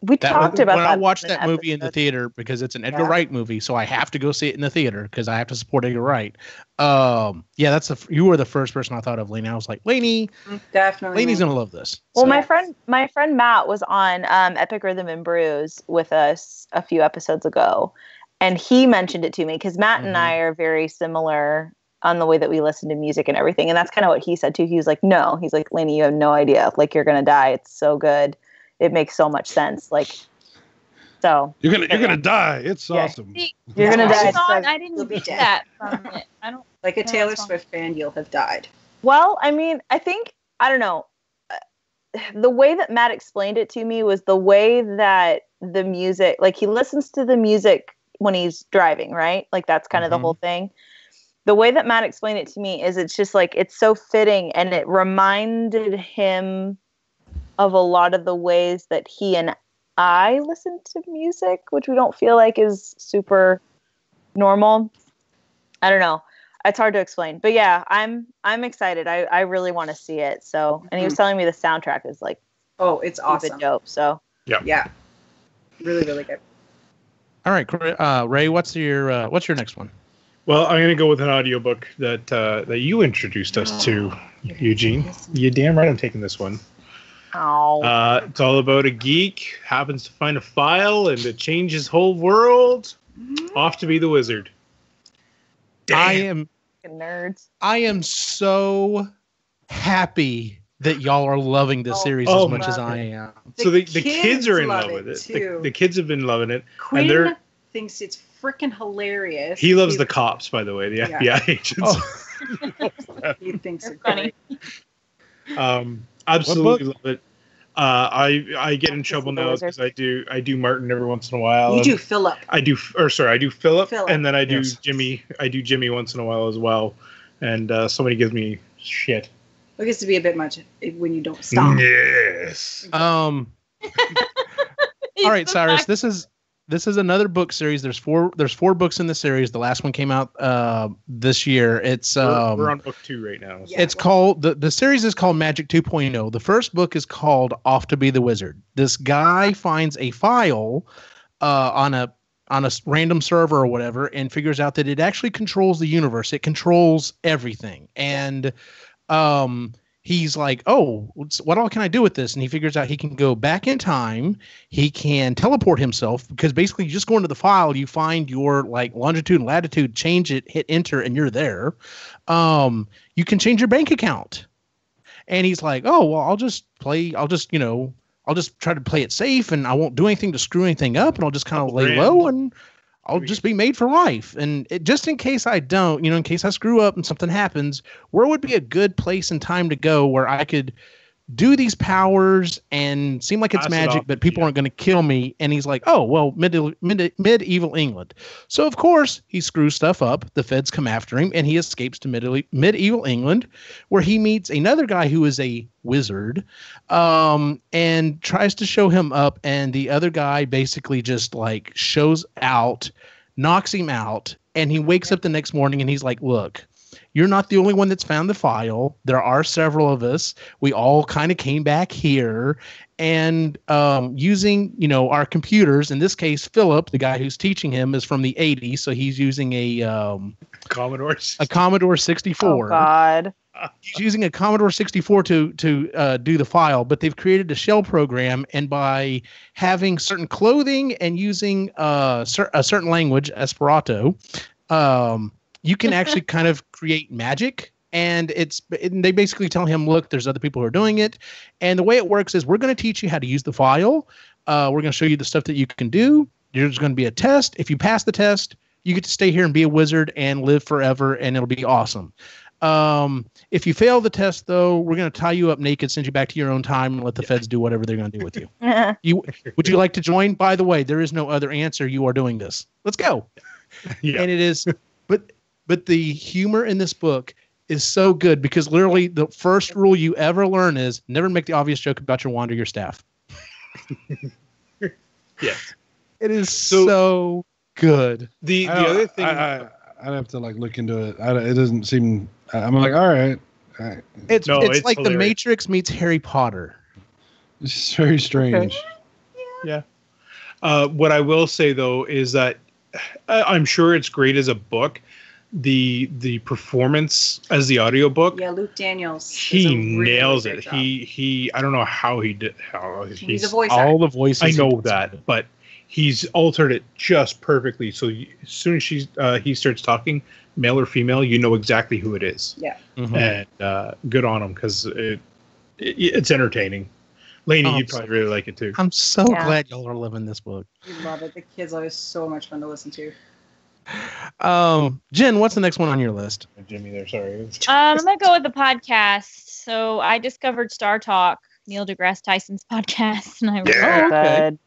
We talked about when that. I watched that movie in the theater, because it's an Edgar Wright movie, so I have to go see it in the theater because I have to support Edgar Wright. You were the first person I thought of, Lainey. I was like, Lainey, definitely. Lainey's gonna love this. Well, my friend Matt was on Epic Rhythm and Brews with us a few episodes ago, and he mentioned it to me because Matt and I are very similar on the way that we listen to music and everything, and that's kind of what he said too. He was like, "No," he's like, "Lainey, you have no idea. Like, you're gonna die. It's so good. It makes so much sense." Like, so you're gonna die. It's awesome. You're gonna die. I didn't get that from it. I don't like a Taylor Swift fan. You'll have died. Well, I mean, I don't know. The way that Matt explained it to me was the way that the music, like he listens to the music when he's driving, right? Like that's kind of the whole thing. The way that Matt explained it to me is it's just like, it's so fitting, and it reminded him of a lot of the ways that he and I listen to music, which we don't feel like is super normal. I don't know. It's hard to explain, but yeah, I'm excited. I really want to see it. So, and he was telling me the soundtrack is like, it's awesome, dope. So yeah, really, really good. All right, Ray, what's your next one? Well, I'm gonna go with an audiobook that you introduced us to, Eugene. You damn right I'm taking this one. Oh. It's all about a geek happens to find a file and it changes his whole world. Off to be the wizard. Damn. Nerds. I am so happy that y'all are loving this series as much as I am. So the kids are in love with it. Too. The kids have been loving it. Quinn thinks it's freaking hilarious. He loves the cops, by the way, the FBI agents. He thinks it's funny. Absolutely love it. I get in trouble now because I do Martin every once in a while. You do Philip. I do Philip, and then I do Jimmy. I do Jimmy once in a while as well, and somebody gives me shit. It gets to be a bit much when you don't stop. Yes. All right, Cyrus. This is another book series. There's four books in the series. The last one came out this year. It's we're on book 2 right now. So. It's called the series is called Magic 2.0. The first book is called Off to Be the Wizard. This guy finds a file on a random server or whatever and figures out that it actually controls the universe. It controls everything. And he's like, oh, what all can I do with this? And he figures out he can go back in time. He can teleport himself because basically you just go into the file, you find your like longitude and latitude, change it, hit enter, and you're there. You can change your bank account. And he's like, oh, well, I'll just try to play it safe and I won't do anything to screw anything up. And I'll just kind of lay low and I'll just be made for life. And just in case I don't, in case I screw up and something happens, where would be a good place and time to go where I could do these powers and seem like it's magic, but people aren't going to kill me? And he's like, oh, well, medieval England. So, of course, he screws stuff up. The feds come after him and he escapes to medieval England, where he meets another guy who is a wizard and tries to show him up. And the other guy basically just like shows out, knocks him out. And he wakes up the next morning and he's like, look, you're not the only one that's found the file. There are several of us. We all kind of came back here and using, our computers. In this case, Philip, the guy who's teaching him, is from the 80s. So he's using a Commodore 64. Oh, God. He's using a Commodore 64 to do the file, but they've created a shell program. And by having certain clothing and using a certain language, Esperanto, you can actually kind of create magic, and they basically tell him, look, there's other people who are doing it. And the way it works is we're going to teach you how to use the file. We're going to show you the stuff that you can do. There's going to be a test. If you pass the test, you get to stay here and be a wizard and live forever, and it'll be awesome. If you fail the test, though, we're going to tie you up naked, send you back to your own time, and let the feds do whatever they're going to do with you. Would you like to join? By the way, there is no other answer. You are doing this. Let's go. Yeah. And it is, but the humor in this book is so good because literally the first rule you ever learn is never make the obvious joke about your wand or your staff. Yes. It is so good. The other thing I'd have to look into it. It doesn't seem. I'm like, all right. It's like hilarious. The Matrix meets Harry Potter. It's very strange. Okay. Yeah. What I will say though is that I'm sure it's great as a book. The performance as the audiobook. Yeah, Luke Daniels. He nails it. He I don't know how he did. He's a voice actor. All the voices. I know that, but he's altered it just perfectly. So as soon as he starts talking, male or female, you know exactly who it is. Yeah. Mm-hmm. And good on him because it's entertaining. Lainey, you'd probably really like it too. I'm so glad y'all are loving this book. We love it. The kids are so much fun to listen to. Jen, what's the next one on your list? Jimmy there, sorry. I'm gonna go with the podcast. So I discovered Star Talk, Neil deGrasse Tyson's podcast, and I good.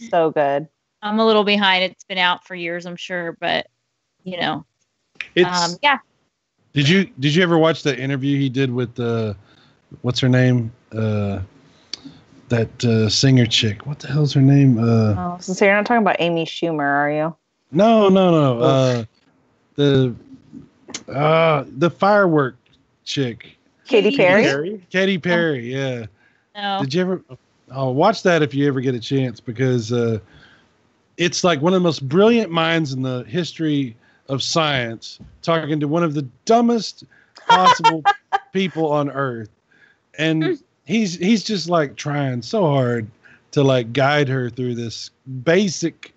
So good. I'm a little behind. It's been out for years, I'm sure, but it's yeah. Did you ever watch the interview he did with what's her name? That singer chick. What the hell's her name? So you're not talking about Amy Schumer, are you? No. The firework chick. Katy Perry? Katy Perry, yeah. No. Did you ever watch that if you ever get a chance? Because it's like one of the most brilliant minds in the history of science talking to one of the dumbest possible people on earth. And he's just like trying so hard to like guide her through this basic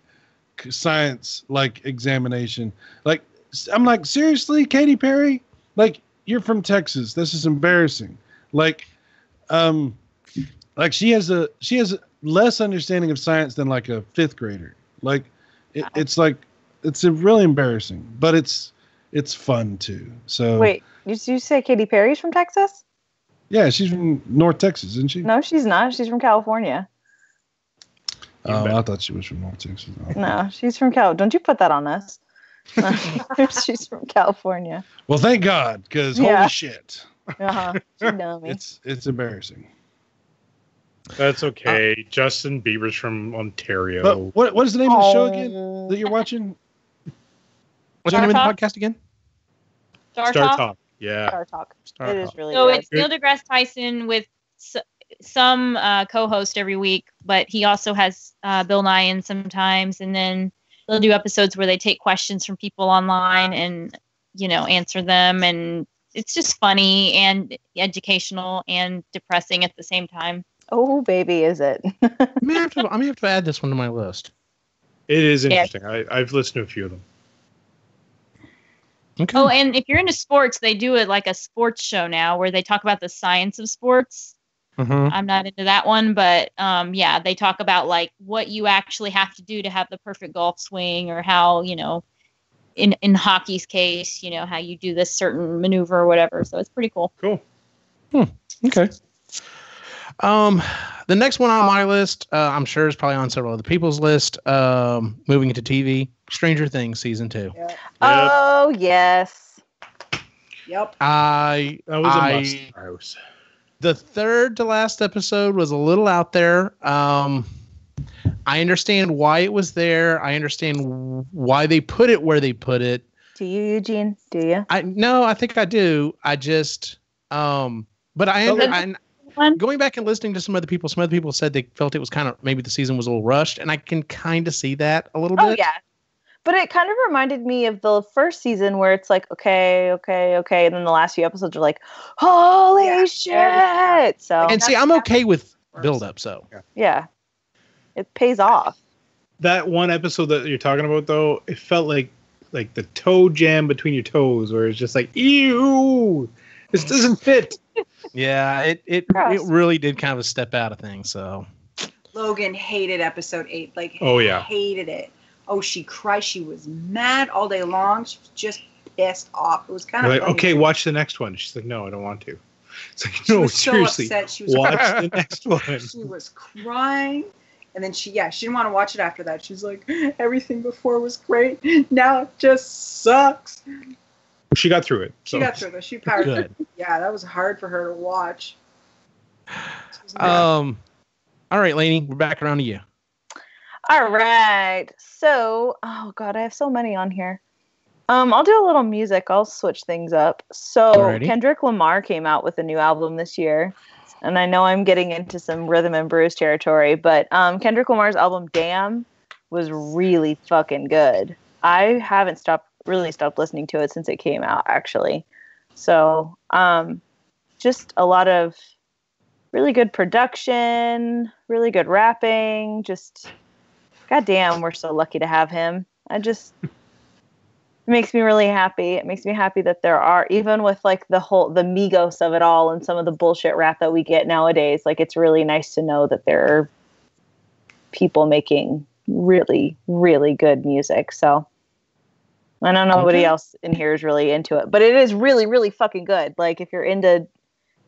science like examination. Like I'm like, seriously, Katy Perry? Like, you're from Texas. This is embarrassing. Like she has less understanding of science than like a fifth grader. Like it's a really embarrassing, but it's fun too. So wait, did you say Katy Perry's from Texas? Yeah, she's from North Texas, isn't she? No, she's not. She's from California. Oh, I thought she was from North Texas. Oh. No, she's from Cal. Don't you put that on us? She's from California. Well, thank God, because holy shit. Uh-huh. It's embarrassing. That's okay. Justin Bieber's from Ontario. But what is the name of the show again that you're watching? What's the name of the podcast again? Star Talk. Yeah. Star Talk. It is really so good. it's Neil deGrasse Tyson with some co-host every week, but he also has Bill Nye in sometimes, and then they'll do episodes where they take questions from people online and answer them, and it's just funny and educational and depressing at the same time. Oh, baby, is it? I'm gonna have to add this one to my list. It is interesting. Yeah. I've listened to a few of them. Okay. Oh, and if you're into sports, they do it like a sports show now where they talk about the science of sports. Mm-hmm. I'm not into that one, but they talk about like what you actually have to do to have the perfect golf swing, or how, in hockey's case, how you do this certain maneuver or whatever. So it's pretty cool. Cool. Okay. The next one on my list, I'm sure is probably on several other people's list. Moving into TV, Stranger Things season 2. Yep. Oh yes. Yep. That was a must. The third to last episode was a little out there. I understand why it was there. I understand why they put it where they put it. Do you, Eugene? Do you? No, I think I do. I just, but I going back and listening to some other people said they felt it was kind of, maybe the season was a little rushed, and I can kind of see that a little bit. Oh, yeah. But it kind of reminded me of the first season where it's like, okay. And then the last few episodes are like, holy shit. So, and see, I'm okay with build up. So yeah, it pays off. That one episode that you're talking about, though, it felt like the toe jam between your toes, where it's just like, ew, this doesn't fit. Yeah, it really did kind of a step out of things. So Logan hated episode 8. Like, hated it. Oh, she cried. She was mad all day long. She was just pissed off. It was kind of like, funny. okay, watch the next one. She's like, no, I don't want to. It's like, no, seriously, so upset. She was watch the next one. She was crying. And then she didn't want to watch it after that. She's like, everything before was great. Now it just sucks. She got through it. She got through it. She powered through it. Yeah, that was hard for her to watch. All right, Lainey, we're back around to you. All right. So, oh God, I have so many on here. I'll do a little music. I'll switch things up. So Alrighty. Kendrick Lamar came out with a new album this year. And I know I'm getting into some rhythm and blues territory, but Kendrick Lamar's album Damn was really fucking good. I haven't really stopped listening to it since it came out, actually. So just a lot of really good production, really good rapping, just goddamn, we're so lucky to have him. It makes me really happy. It makes me happy that there are, even with like the Migos of it all and some of the bullshit rap that we get nowadays, like it's really nice to know that there are people making really, really good music. So I know nobody else in here is really into it, but it is really, really fucking good. Like if you're into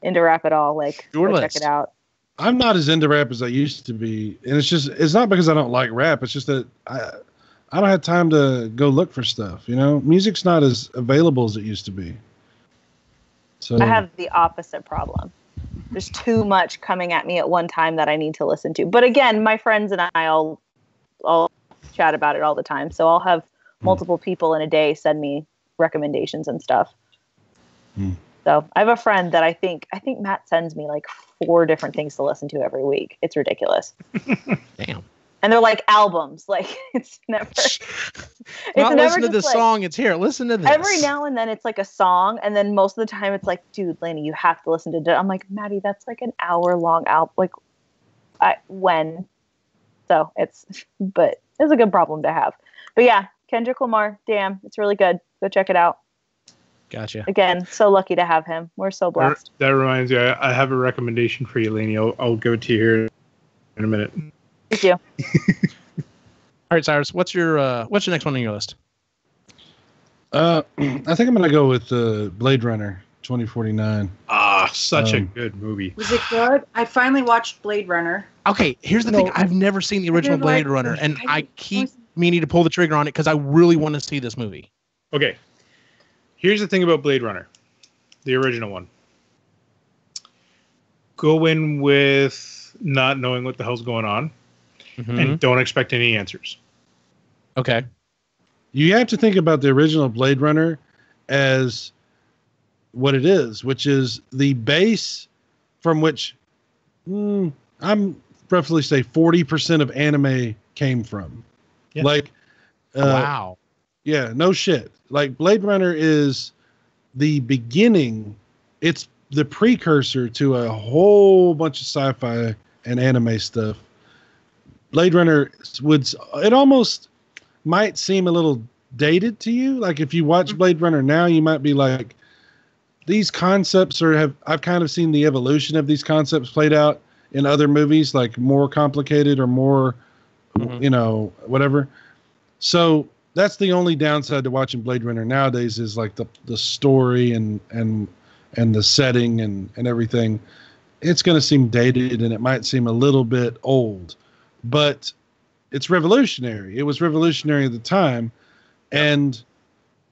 rap at all, like go check it out. I'm not as into rap as I used to be, and it's not because I don't like rap. It's just that I don't have time to go look for stuff. Music's not as available as it used to be. So I have the opposite problem. There's too much coming at me at one time that I need to listen to. But again, my friends and I all chat about it all the time. So I'll have multiple people in a day send me recommendations and stuff. So I have a friend that I think Matt sends me like 4 different things to listen to every week. It's ridiculous. Damn. And they're like albums. Like it's never. Not listen to the song. It's here. Listen to this. Every now and then it's like a song, and then most of the time it's like, dude, Lainey, you have to listen to it. I'm like, Maddie, that's like an hour long album. Like, when? So but it's a good problem to have. But yeah, Kendrick Lamar, damn, it's really good. Go check it out. Gotcha. Again, so lucky to have him. We're so blessed. That reminds me, I have a recommendation for you, Lainey. I'll give it to you here in a minute. Thank you. All right, Cyrus, what's your next one on your list? I think I'm gonna go with Blade Runner 2049. Such a good movie. Was it good? I finally watched Blade Runner. Okay, here's the thing. I've never seen the original Blade Runner, and I keep meaning to pull the trigger on it because I really want to see this movie. Okay. Here's the thing about Blade Runner, the original one. Go in with not knowing what the hell's going on, and don't expect any answers. Okay. You have to think about the original Blade Runner as what it is, which is the base from which I'm roughly say 40% of anime came from. Yeah. Like, Wow. Yeah, no shit. Like Blade Runner is the beginning. It's the precursor to a whole bunch of sci-fi and anime stuff. Blade Runner it almost might seem a little dated to you. Like if you watch Blade Runner now, you might be like, these concepts I've kind of seen the evolution of these concepts played out in other movies, like more complicated or more, whatever. So that's the only downside to watching Blade Runner nowadays is like the story and the setting and everything. It's going to seem dated and it might seem a little bit old, but it's revolutionary. It was revolutionary at the time. And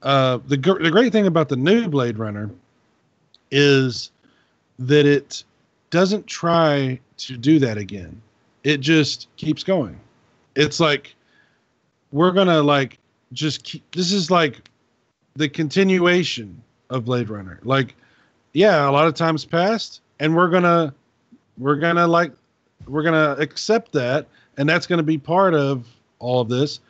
the great thing about the new Blade Runner is that it doesn't try to do that again. It just keeps going. It's like, we're going to this is like the continuation of Blade Runner. Like, yeah, a lot of time's passed and we're going to accept that. And that's going to be part of all of this.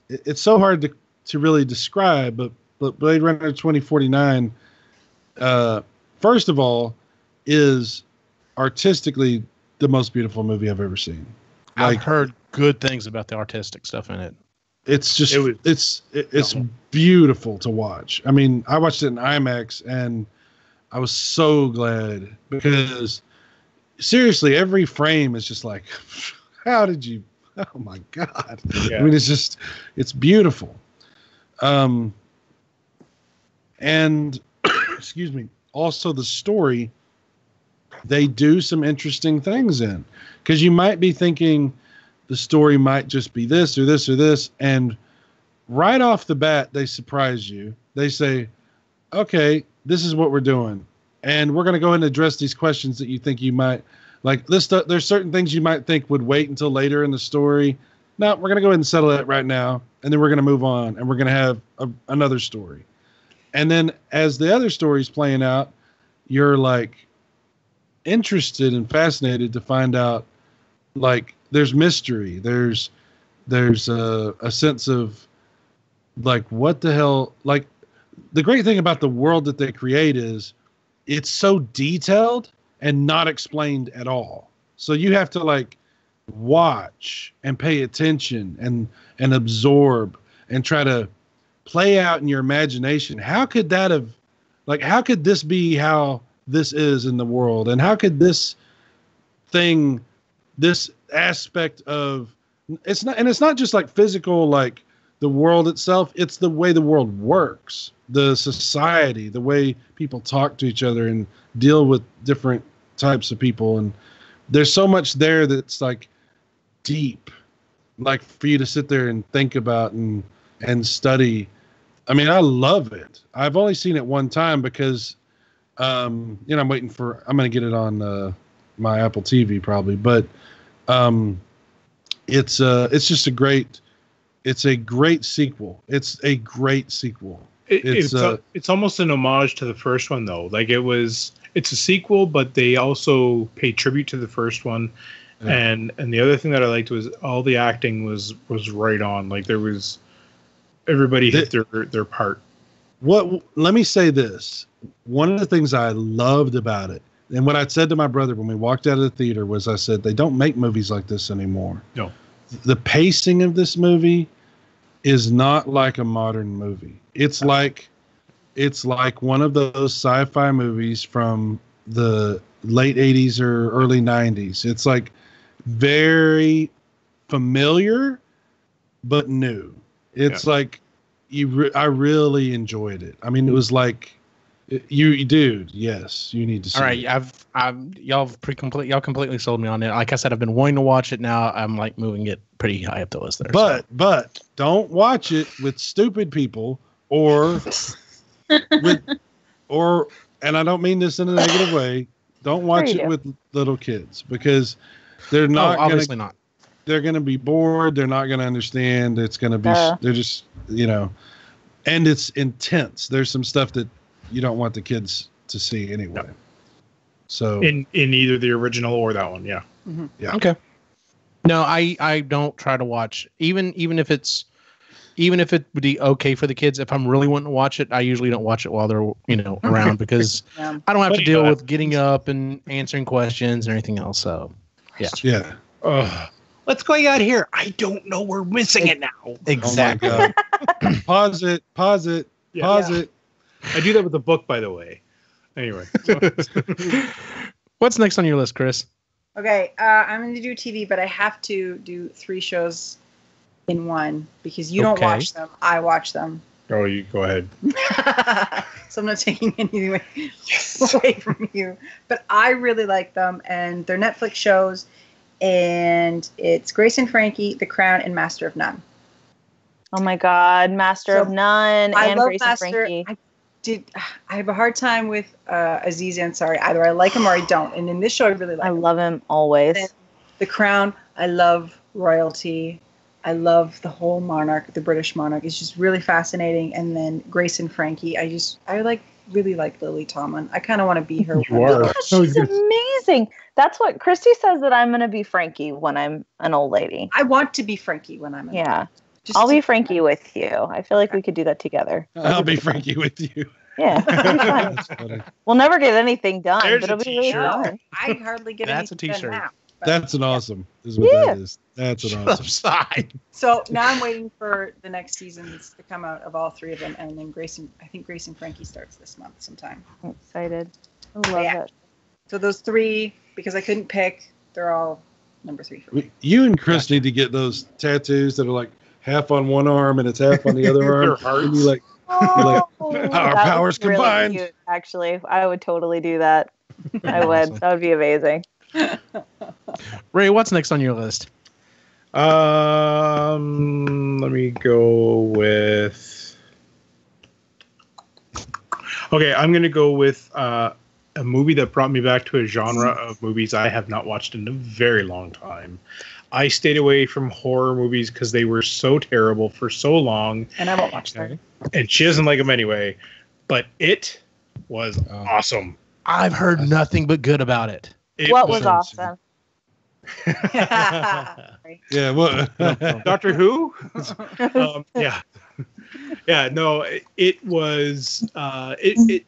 It's so hard to really describe, but Blade Runner 2049, first of all, is artistically the most beautiful movie I've ever seen. I've heard good things about the artistic stuff in it. It's just it's beautiful to watch. I mean, I watched it in IMAX and I was so glad because seriously, every frame is just like, how did you? Oh my God! Yeah. I mean, it's beautiful. And excuse me. Also, the story, they do some interesting things in, because you might be thinking the story might just be this or this or this, and right off the bat, they surprise you. They say, okay, this is what we're doing. And we're going to go ahead and address these questions that you think you might, like this. There's certain things you might think would wait until later in the story. No, we're going to go ahead and settle that right now. And then we're going to move on and we're going to have another story. And then as the other story's playing out, you're like interested and fascinated to find out, like, there's mystery. There's a sense of like, what the hell? Like, the great thing about the world that they create is it's so detailed and not explained at all. So you have to like watch and pay attention and absorb and try to play out in your imagination. How could that have, like, how could this be how this is in the world? And how could this thing, this aspect of, it's not just like physical, like the world itself, it's the way the world works, the society, the way people talk to each other and deal with different types of people. And there's so much there that's like deep, like for you to sit there and think about and study. I mean, I love it. I've only seen it one time because, I'm going to get it on my Apple TV probably, but it's just a great sequel. It's a great sequel. It's almost an homage to the first one though. Like it's a sequel, but they also pay tribute to the first one. Yeah. And the other thing that I liked was all the acting was right on. Like everybody hit their part. Let me say this. One of the things I loved about it And what I said to my brother when we walked out of the theater was, I said, they don't make movies like this anymore. No. The pacing of this movie is not like a modern movie. It's like one of those sci-fi movies from the late 80s or early 90s. It's like very familiar, but new. It's like I really enjoyed it. I mean, it was like dude. Yes, you need to see. All right, it. y'all completely sold me on it. Like I said, I've been wanting to watch it now. I'm like moving it pretty high up the list there. But don't watch it with stupid people or and I don't mean this in a negative way. Don't watch it with little kids because they're not obviously not. They're going to be bored. They're not going to understand. It's going to be, they're just, and it's intense. There's some stuff that you don't want the kids to see anyway. No. So in either the original or that one. Yeah. Mm-hmm. Yeah. Okay. No, I don't try to watch even if it would be okay for the kids. If I'm really wanting to watch it, I usually don't watch it while they're, around because I don't have to deal with getting up and answering questions and everything else. So yeah. What's going on here? I don't know. We're missing it now. Exactly. Oh pause it. I do that with the book, by the way. Anyway. What's next on your list, Chris? Okay. I'm going to do TV, but I have to do 3 shows in one because you don't watch them. I watch them. Oh, you go ahead. So I'm not taking anything away from you. But I really like them, and they're Netflix shows. And it's Grace and Frankie, The Crown, and Master of None. Oh my God, Master of None and Grace and Frankie. I have a hard time with Aziz Ansari. Either I like him or I don't. And in this show, I really like him. I love him always. And The Crown, I love royalty. I love the whole monarch, the British monarch. It's just really fascinating. And then Grace and Frankie, I really like Lily Tomlin. I kind of want to be her. You are. She's amazing. That's what Christy says, that I'm going to be Frankie when I'm an old lady. I want to be Frankie when I'm an old lady. I'll be Frankie with you. I feel like we could do that together. I'll be Frankie with you. Yeah, it'll be fun. We'll never get anything done, but it'll be really fun. I hardly get anything done now. That's an awesome. Is what that is. That's an awesome side. So now I'm waiting for the next seasons to come out of all 3 of them, and then I think Grace and Frankie starts this month sometime. I'm excited. I love it. So those 3, because I couldn't pick, they're all number 3 for me. You and Chris need to get those tattoos that are like half on one arm and it's half on the other arm. And you like our powers really combined. Cute, actually, I would totally do that. I would. That would be amazing. Ray, what's next on your list? Let me go with. Okay, I'm going to go with a movie that brought me back to a genre of movies I have not watched in a very long time. I stayed away from horror movies because they were so terrible for so long. And I won't watch them. And she doesn't like them anyway. But it was awesome. I've heard nothing but good about it. What was awesome? Yeah, well, Doctor Who? No, it was it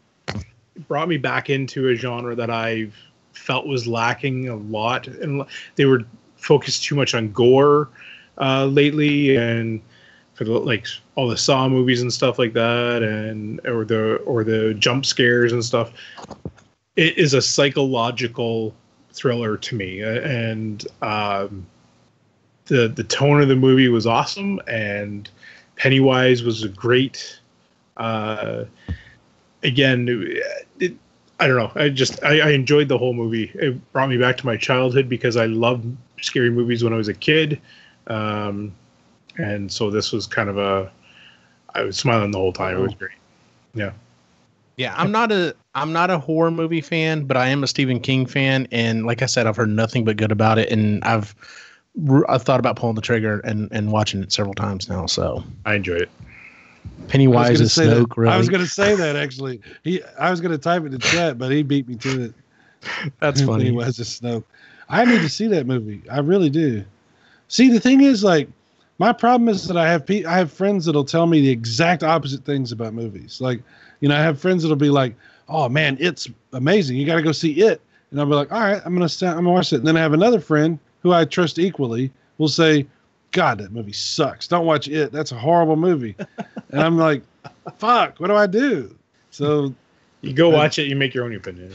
brought me back into a genre that I felt was lacking a lot, and they were focused too much on gore lately, and for all the Saw movies and stuff like that, and or the jump scares and stuff. It is a psychological thriller to me, and the tone of the movie was awesome, and Pennywise was a great. Again, I don't know. I enjoyed the whole movie. It brought me back to my childhood because I loved scary movies when I was a kid, and so this was kind of I was smiling the whole time. It was great. Yeah. Yeah, I'm not a horror movie fan, but I am a Stephen King fan, and like I said, I've heard nothing but good about it, and I've thought about pulling the trigger and watching it several times now. So I enjoyed it. Pennywise is Snoke. Really, I was going to say that actually. I was going to type it in chat, but he beat me to it. That's funny. Pennywise is Snoke. I need to see that movie. I really do. See, the thing is, like, my problem is that I have friends that'll tell me the exact opposite things about movies. Like, I have friends that'll be like, "Oh man, it's amazing. You got to go see it." and I'll be like, all right, I'm gonna watch it. And then I have another friend who I trust equally will say, God, that movie sucks. Don't watch it. That's a horrible movie. And I'm like, fuck, what do I do? So you go watch it, you make your own opinion.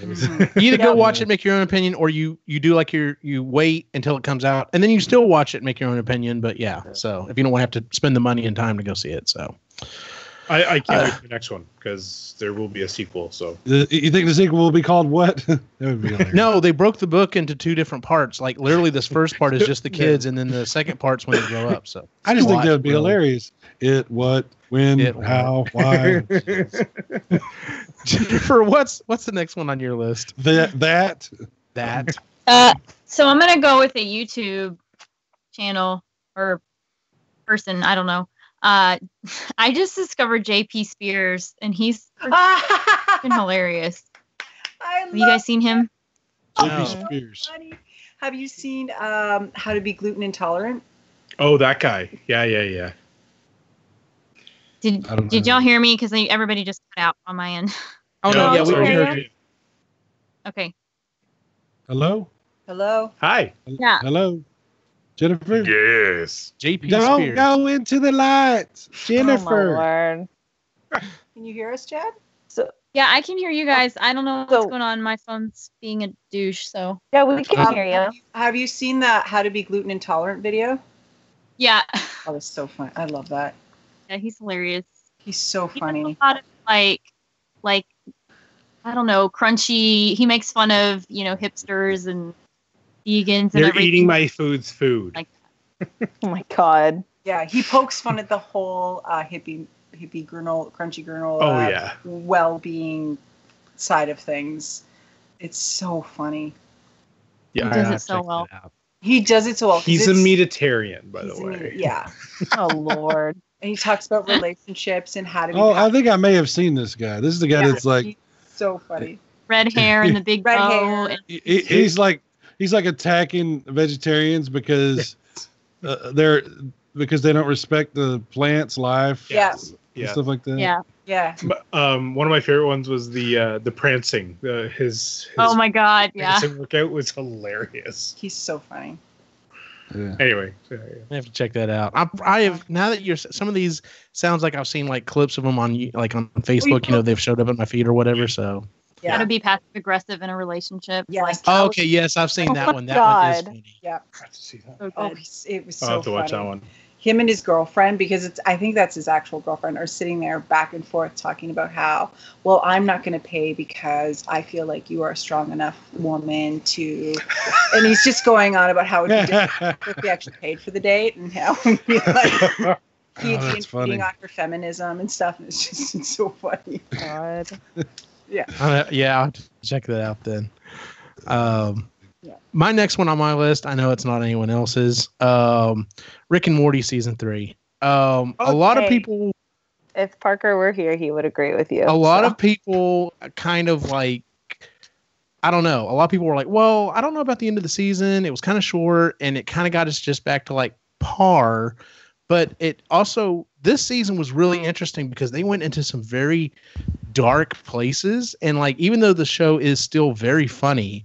You either go watch it, make your own opinion, or you do like you wait until it comes out, and then you still watch it and make your own opinion. But yeah, so if you don't want to have to spend the money and time to go see it, so I can't wait for the next one because there will be a sequel. So you think the sequel will be called what? That would be hilarious. no, they broke the book into 2 different parts. Like literally, this first part is just the kids, and then the second part's when they grow up. So I just think that would be hilarious. It, what, when, how, why. Jennifer, what's the next one on your list? That. So I'm gonna go with a YouTube channel or person. I don't know. I just discovered JP Spears, and he's been hilarious. Have you guys seen him? JP Spears. Funny. Have you seen How to Be Gluten Intolerant? Oh, that guy. Yeah. Did y'all hear me? Because everybody just cut out on my end. Oh no, yeah, we heard you. Okay. Hello. Hi. Yeah. Hello. Jennifer. Yes. JP Don't Spears. go into the light, Jennifer. Oh, my Lord. Can you hear us, Chad? Yeah, I can hear you guys. I don't know what's going on. My phone's being a douche, so. Yeah, we can hear you. Have you seen that How to Be Gluten Intolerant video? Yeah. Oh, it's so fun. I love that. Yeah, he's hilarious. He's so He funny. does a lot of like I don't know, crunchy. He makes fun of, hipsters and vegans and You're everything. eating my food. Like, Oh my God. Yeah, he pokes fun at the whole hippie granola, crunchy granola, well-being side of things. It's so funny. Yeah, he does it so well. He does it so well. He's a meatitarian, by the way. Yeah. Oh Lord. And he talks about relationships and how to be I think I may have seen this guy. This is the guy that's like, he's so funny. Red hair and the big Red bow. hair. he's like attacking vegetarians because because they don't respect the plant's life. Yeah. And stuff like that. Yeah. Yeah. One of my favorite ones was the prancing. His Oh my God. Yeah. prancing workout was hilarious. He's so funny. Yeah. Anyway, I have to check that out. I have now that you're some of these sounds like I've seen like clips of them on Facebook. They've showed up in my feed or whatever. So How to be passive aggressive in a relationship. Yes. oh, okay, yes, I've seen that one. That one is funny. Yeah. I have to see that. So Oh, good. it was I'll so have to funny. watch that one. Him and his girlfriend, because I think that's his actual girlfriend, are sitting there back and forth talking about how, well, I'm not going to pay because I feel like you are a strong enough woman to, and he's just going on about how he actually paid for the date and how he'd be being on her feminism and stuff. And it's so funny. God. Yeah, I'll have to check that out then. My next one on my list, I know it's not anyone else's. Rick and Morty season 3. A lot of people. If Parker were here, he would agree with you. A lot of people kind of like, I don't know. A lot of people were like, well, I don't know about the end of the season. It was kind of short and it kind of got us just back to like par. But it also, this season was really interesting because they went into some very dark places. And like, even though the show is still very funny,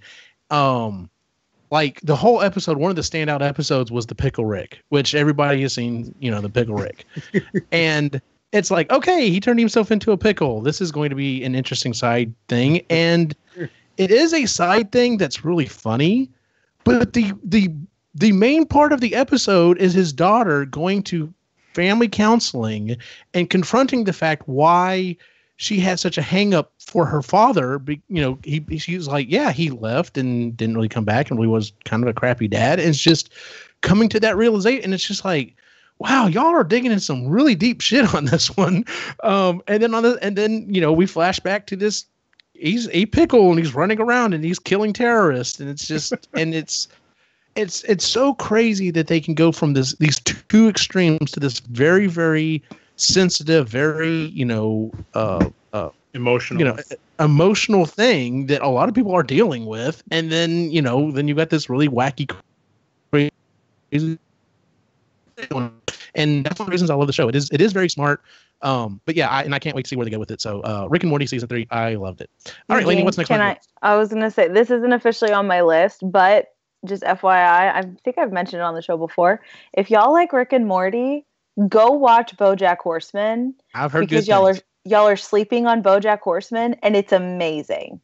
like the whole episode, one of the standout episodes was the Pickle Rick, which everybody has seen, the Pickle Rick. And it's like, okay, he turned himself into a pickle. This is going to be an interesting side thing. And it is a side thing that's really funny. But the main part of the episode is his daughter going to family counseling and confronting the fact why she had such a hang up for her father. She was like, yeah, he left and didn't really come back and really was kind of a crappy dad. And it's just coming to that realization. And it's just like, wow, y'all are digging in some really deep shit on this one. And then we flash back to this. He's a pickle and he's running around and he's killing terrorists. And it's just, and it's so crazy that they can go from these two extremes to this very, very sensitive, very, emotional thing that a lot of people are dealing with. And then, then you got this really wacky, crazy one. And that's one of the reasons I love the show. It is very smart. But yeah, I can't wait to see where they go with it. So Rick and Morty season 3, I loved it. All right, Lainey, what's next on your list? I was gonna say this isn't officially on my list, but just FYI, I think I've mentioned it on the show before. If y'all like Rick and Morty, go watch BoJack Horseman. I've heard because good y'all are sleeping on BoJack Horseman, and it's amazing.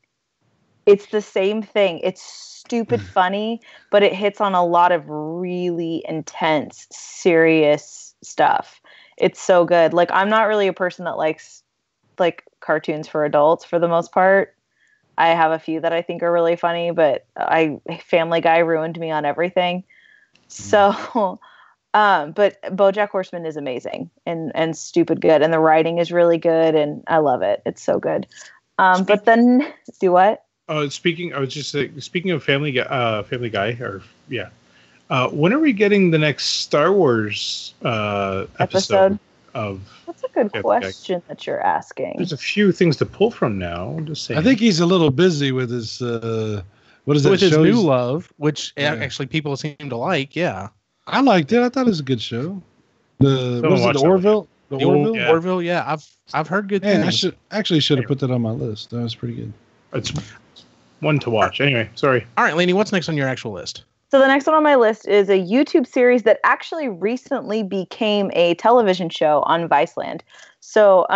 It's the same thing. It's stupid funny, but it hits on a lot of really intense, serious stuff. It's so good. Like, I'm not really a person that likes like cartoons for adults for the most part. I have a few that I think are really funny, but Family Guy ruined me on everything. So, but BoJack Horseman is amazing and stupid good, and the writing is really good, and I love it. It's so good. But then do what? I was just saying, speaking of Family Guy, when are we getting the next Star Wars episode of? That's a good question that you're asking. There's a few things to pull from now. I'm just saying. I think he's a little busy with his with his new love, which actually people seem to like. Yeah, I liked it. I thought it was a good show. The Orville? The Orville? Orville, yeah. I've heard good things. I should have put that on my list. That was pretty good. It's one to watch. Anyway, sorry. All right, Lainey, what's next on your actual list? So the next one on my list is a YouTube series that actually recently became a television show on Viceland. So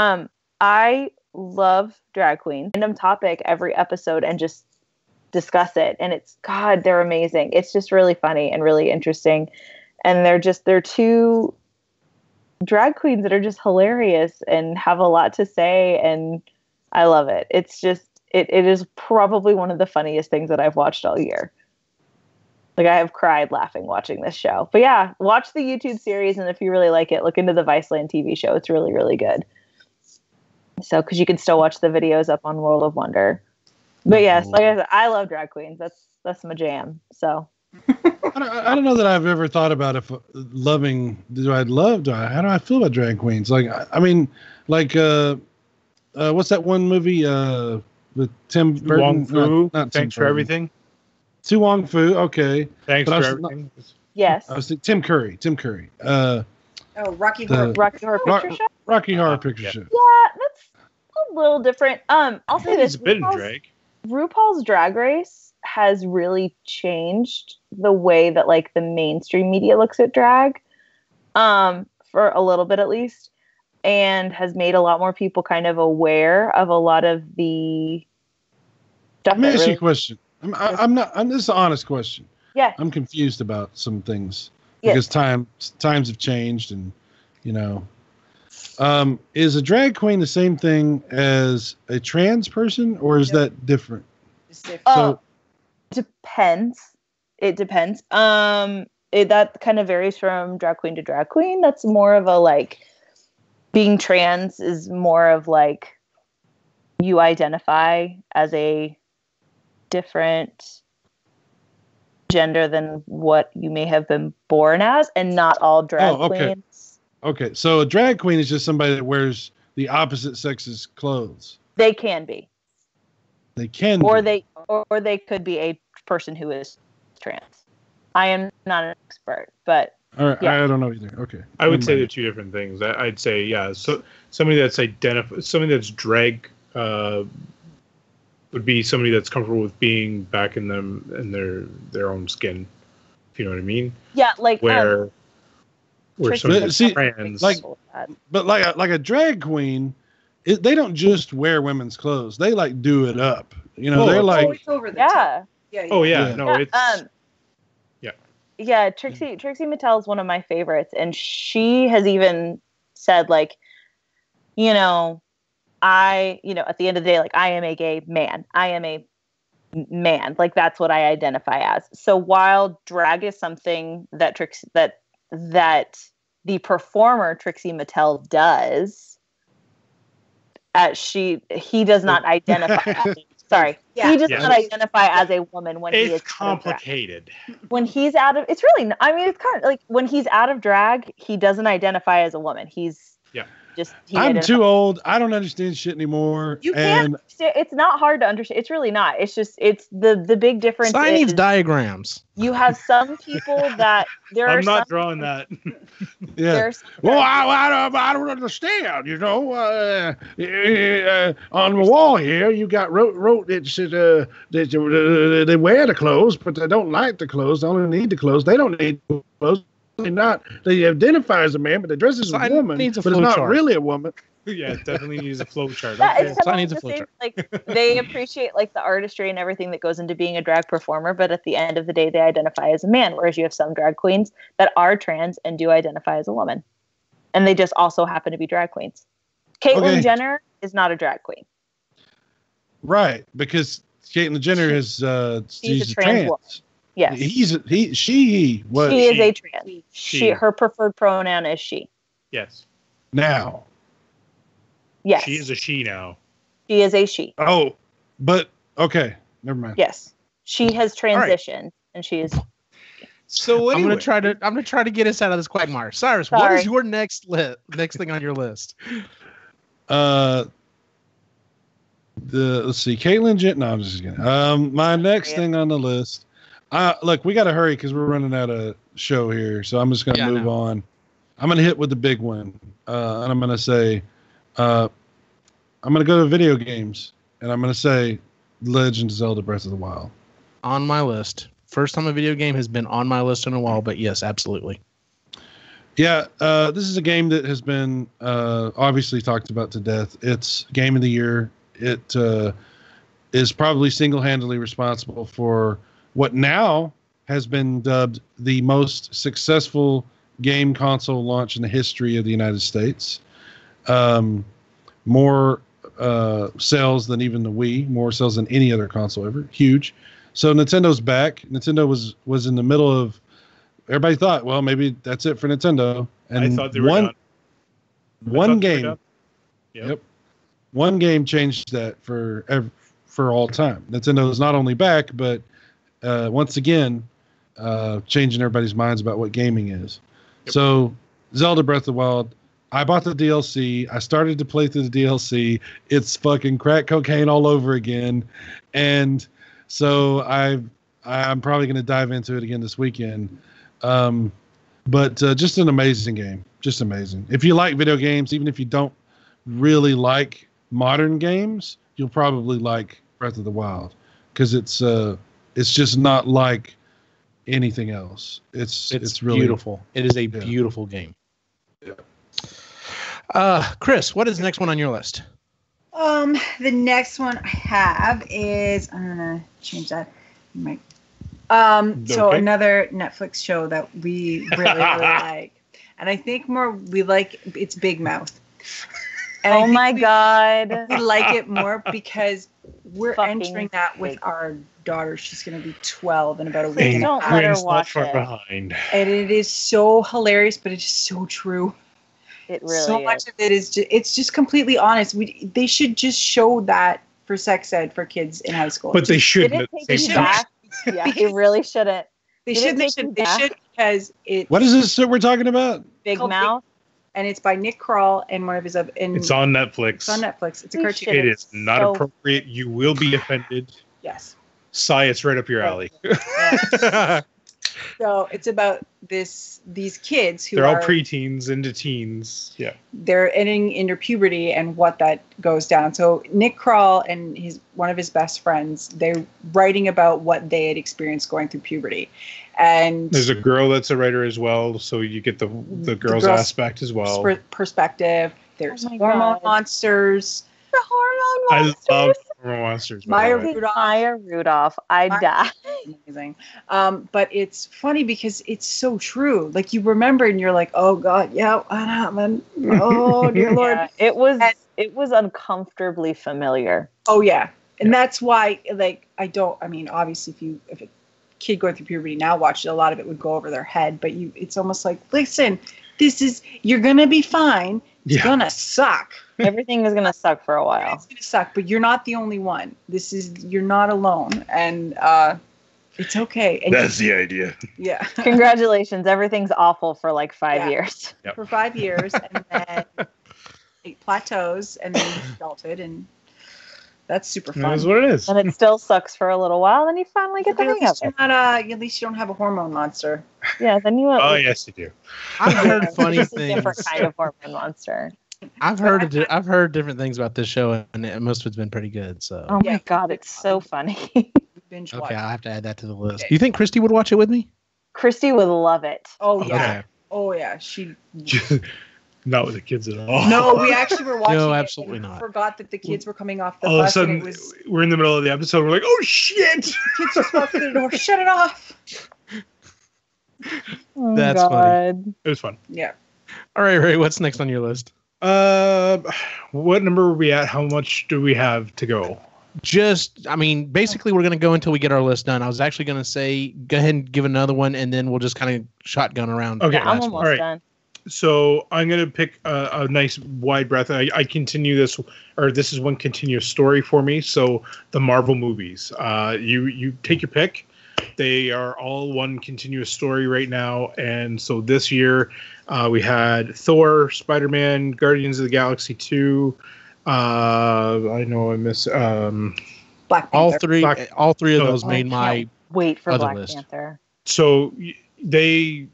I love drag queens. Random topic every episode and just discuss it. And they're amazing. It's just really funny and really interesting. And they're two drag queens that are just hilarious and have a lot to say. And I love it. It's just, it is probably one of the funniest things that I've watched all year. Like, I have cried laughing watching this show. But yeah, watch the YouTube series, and if you really like it, look into the Viceland TV show. It's really, really good. So, because you can still watch the videos up on World of Wonder. But yes, like I said, I love drag queens. That's my jam. So I don't know that I've ever thought about how do I feel about drag queens? Like, I mean, like, what's that one movie with Tim Burton? Wong Fu. Not Thanks for everything. To Wong Fu, okay. Thanks for everything. Yes. I was thinking Tim Curry. Rocky Horror Picture Show. Rocky Horror Picture Show. Yeah, that's a little different. I'll say this: a bit in drag. RuPaul's Drag Race has really changed the way that like the mainstream media looks at drag, for a little bit at least, and has made a lot more people kind of aware of a lot of the stuff. Let me ask you a question. This is an honest question. Yeah. I'm confused about some things because times have changed, and is a drag queen the same thing as a trans person, or is that different? It's different. So depends. It depends. That kind of varies from drag queen to drag queen. That's more of a like being trans is more of like you identify as a different gender than what you may have been born as, and not all drag queens. Okay, so a drag queen is just somebody that wears the opposite sex's clothes. They can be. They can or be. they could be a person who is trans. I am not an expert, but all right, yeah. I don't know either. Okay. I would say they're two different things. I'd say, yeah, so somebody that's drag would be somebody that's comfortable with being back in their own skin, if you know what I mean. Yeah, like where somebody's trans, but like a drag queen, they don't just wear women's clothes; they like do it up. They're like it's over the top. Yeah. Oh yeah, no, it's yeah. Trixie Mattel is one of my favorites, and she has even said like, at the end of the day, like, I am a gay man. I am a man. Like, that's what I identify as. So while drag is something that that the performer Trixie Mattel does, he does not identify. Sorry, he does not identify as a woman when he is complicated. When he's out of, it's really. I mean, it's kind of like when he's out of drag, he doesn't identify as a woman. I'm too old. I don't understand shit anymore. You can't. It's not hard to understand. It's really not. It's just the big difference. Sign needs diagrams. You have some people that I'm not drawing that. Yeah. Well, I don't understand. You know, on the wall here, you got wrote it says they wear the clothes, but they don't like the clothes. They only need the clothes. They don't need the clothes. They identify as a man, but they dress as a woman, but it's not really a woman. Yeah, it definitely needs a flow chart. It's needs a flow chart. Like they appreciate like the artistry and everything that goes into being a drag performer, but at the end of the day, they identify as a man. Whereas you have some drag queens that are trans and do identify as a woman, and they just also happen to be drag queens. Caitlyn Jenner is not a drag queen, right? Because Caitlyn Jenner is she's a trans woman. Yes. She is a trans. Her preferred pronoun is she. Yes. Now. Yes. She is a she now. She is a she. Oh, but okay. Never mind. Yes. She has transitioned and she is. So anyway. I'm gonna try to get us out of this quagmire. Cyrus, what is your next thing on your list? Let's see, Caitlyn Jenner. No, I'm just kidding. My next thing on the list. Look, we got to hurry because we're running out of show here. So I'm just going to move on. I'm going to hit with the big one. And I'm going to say, I'm going to go to video games. And I'm going to say Legend of Zelda Breath of the Wild. On my list. First time a video game has been on my list in a while, but yes, absolutely. Yeah, this is a game that has been obviously talked about to death. It's Game of the Year. It is probably single-handedly responsible for what now has been dubbed the most successful game console launch in the history of the United States. More sales than even the Wii, more sales than any other console ever. Huge. So Nintendo's back. Nintendo was in the middle of, everybody thought, well, maybe that's it for Nintendo. And I thought they were done. One game. Yep. One game changed that for all time. Nintendo is not only back, but once again, changing everybody's minds about what gaming is. Yep. So, Zelda Breath of the Wild, I bought the DLC. I started to play through the DLC. It's fucking crack cocaine all over again. And so I'm probably going to dive into it again this weekend. But just an amazing game. Just amazing. If you like video games, even if you don't really like modern games, you'll probably like Breath of the Wild because it's just not like anything else. It's really beautiful. It is a beautiful game. Yeah. Chris, what is the next one on your list? The next one I have is I'm gonna change that. So another Netflix show that we really like, and I think we like it's Big Mouth. And oh my God, we like it more because we're entering that with our daughter. She's going to be 12 in about a week. Don't let her watch it. Behind. And it is so hilarious, but it's just so true. It really so much of it is it's just completely honest. They should just show that for sex ed for kids in high school. But they shouldn't. They really shouldn't. They should because it. What is this that we're talking about? Big Mouth. And it's by Nick Kroll and one of his. It's on Netflix. It's on Netflix. It's a cartoon. It is not appropriate. You will be offended. Yes. Sigh, it's right up your alley. Yeah. So it's about these kids who they're all preteens into teens. Yeah. They're entering into puberty and what that goes down. So Nick Kroll and one of his best friends, they're writing about what they had experienced going through puberty. And there's a girl that's a writer as well, so you get the girl's aspect as well. Perspective. There's hormone monsters. The hormone monsters. I love hormone monsters. Maya Rudolph. I die. Amazing. But it's funny because it's so true. Like you remember and you're like, oh God, yeah, what happened? Oh dear Lord. Yeah, it was uncomfortably familiar. Oh yeah. And that's why obviously if a kid going through puberty now watched it, a lot of it would go over their head, but it's almost like, listen, you're gonna be fine. It's gonna suck. Everything is gonna suck for a while. It's gonna suck, but you're not the only one. You're not alone, and it's okay. And that's the idea. Yeah. Congratulations. Everything's awful for like 5 years. Yep. For 5 years, and then plateaus and then you felt it, and that's super fun. That's what it is. And it still sucks for a little while, then you finally get the hang of it. At least you don't have a hormone monster. Yeah, then you. Oh yes, you do. I've heard funny It's things. a different kind of hormone monster. I've heard different things about this show, and most of it's been pretty good. So. Oh my god, it's so funny. Binge Okay, watch. I'll have to add that to the list. Okay. Do you think Christy would watch it with me? Christy would love it. Oh yeah. Okay. Oh yeah. She. Not with the kids at all. No, we actually were watching. No, it absolutely and not. Forgot that the kids were coming off the All of a bus, and sudden, it was we're in the middle of the episode. We're like, "Oh shit!" kids just walked through the door. Shut it off. Oh, That's funny. It was fun. Yeah. All right, Ray, what's next on your list? What number are we at? How much do we have to go? Basically, we're going to go until we get our list done. I was actually going to say, go ahead and give another one, and then we'll just kind of shotgun around. Okay. Yeah, I'm almost All right. done. So I'm going to pick a nice wide breadth. I continue this, or this is one continuous story for me. So the Marvel movies, you take your pick. They are all one continuous story right now. And so this year we had Thor, Spider-Man, Guardians of the Galaxy 2. I know I miss Black all Panther. three of those I made can't my wait for other Black list. Panther. So they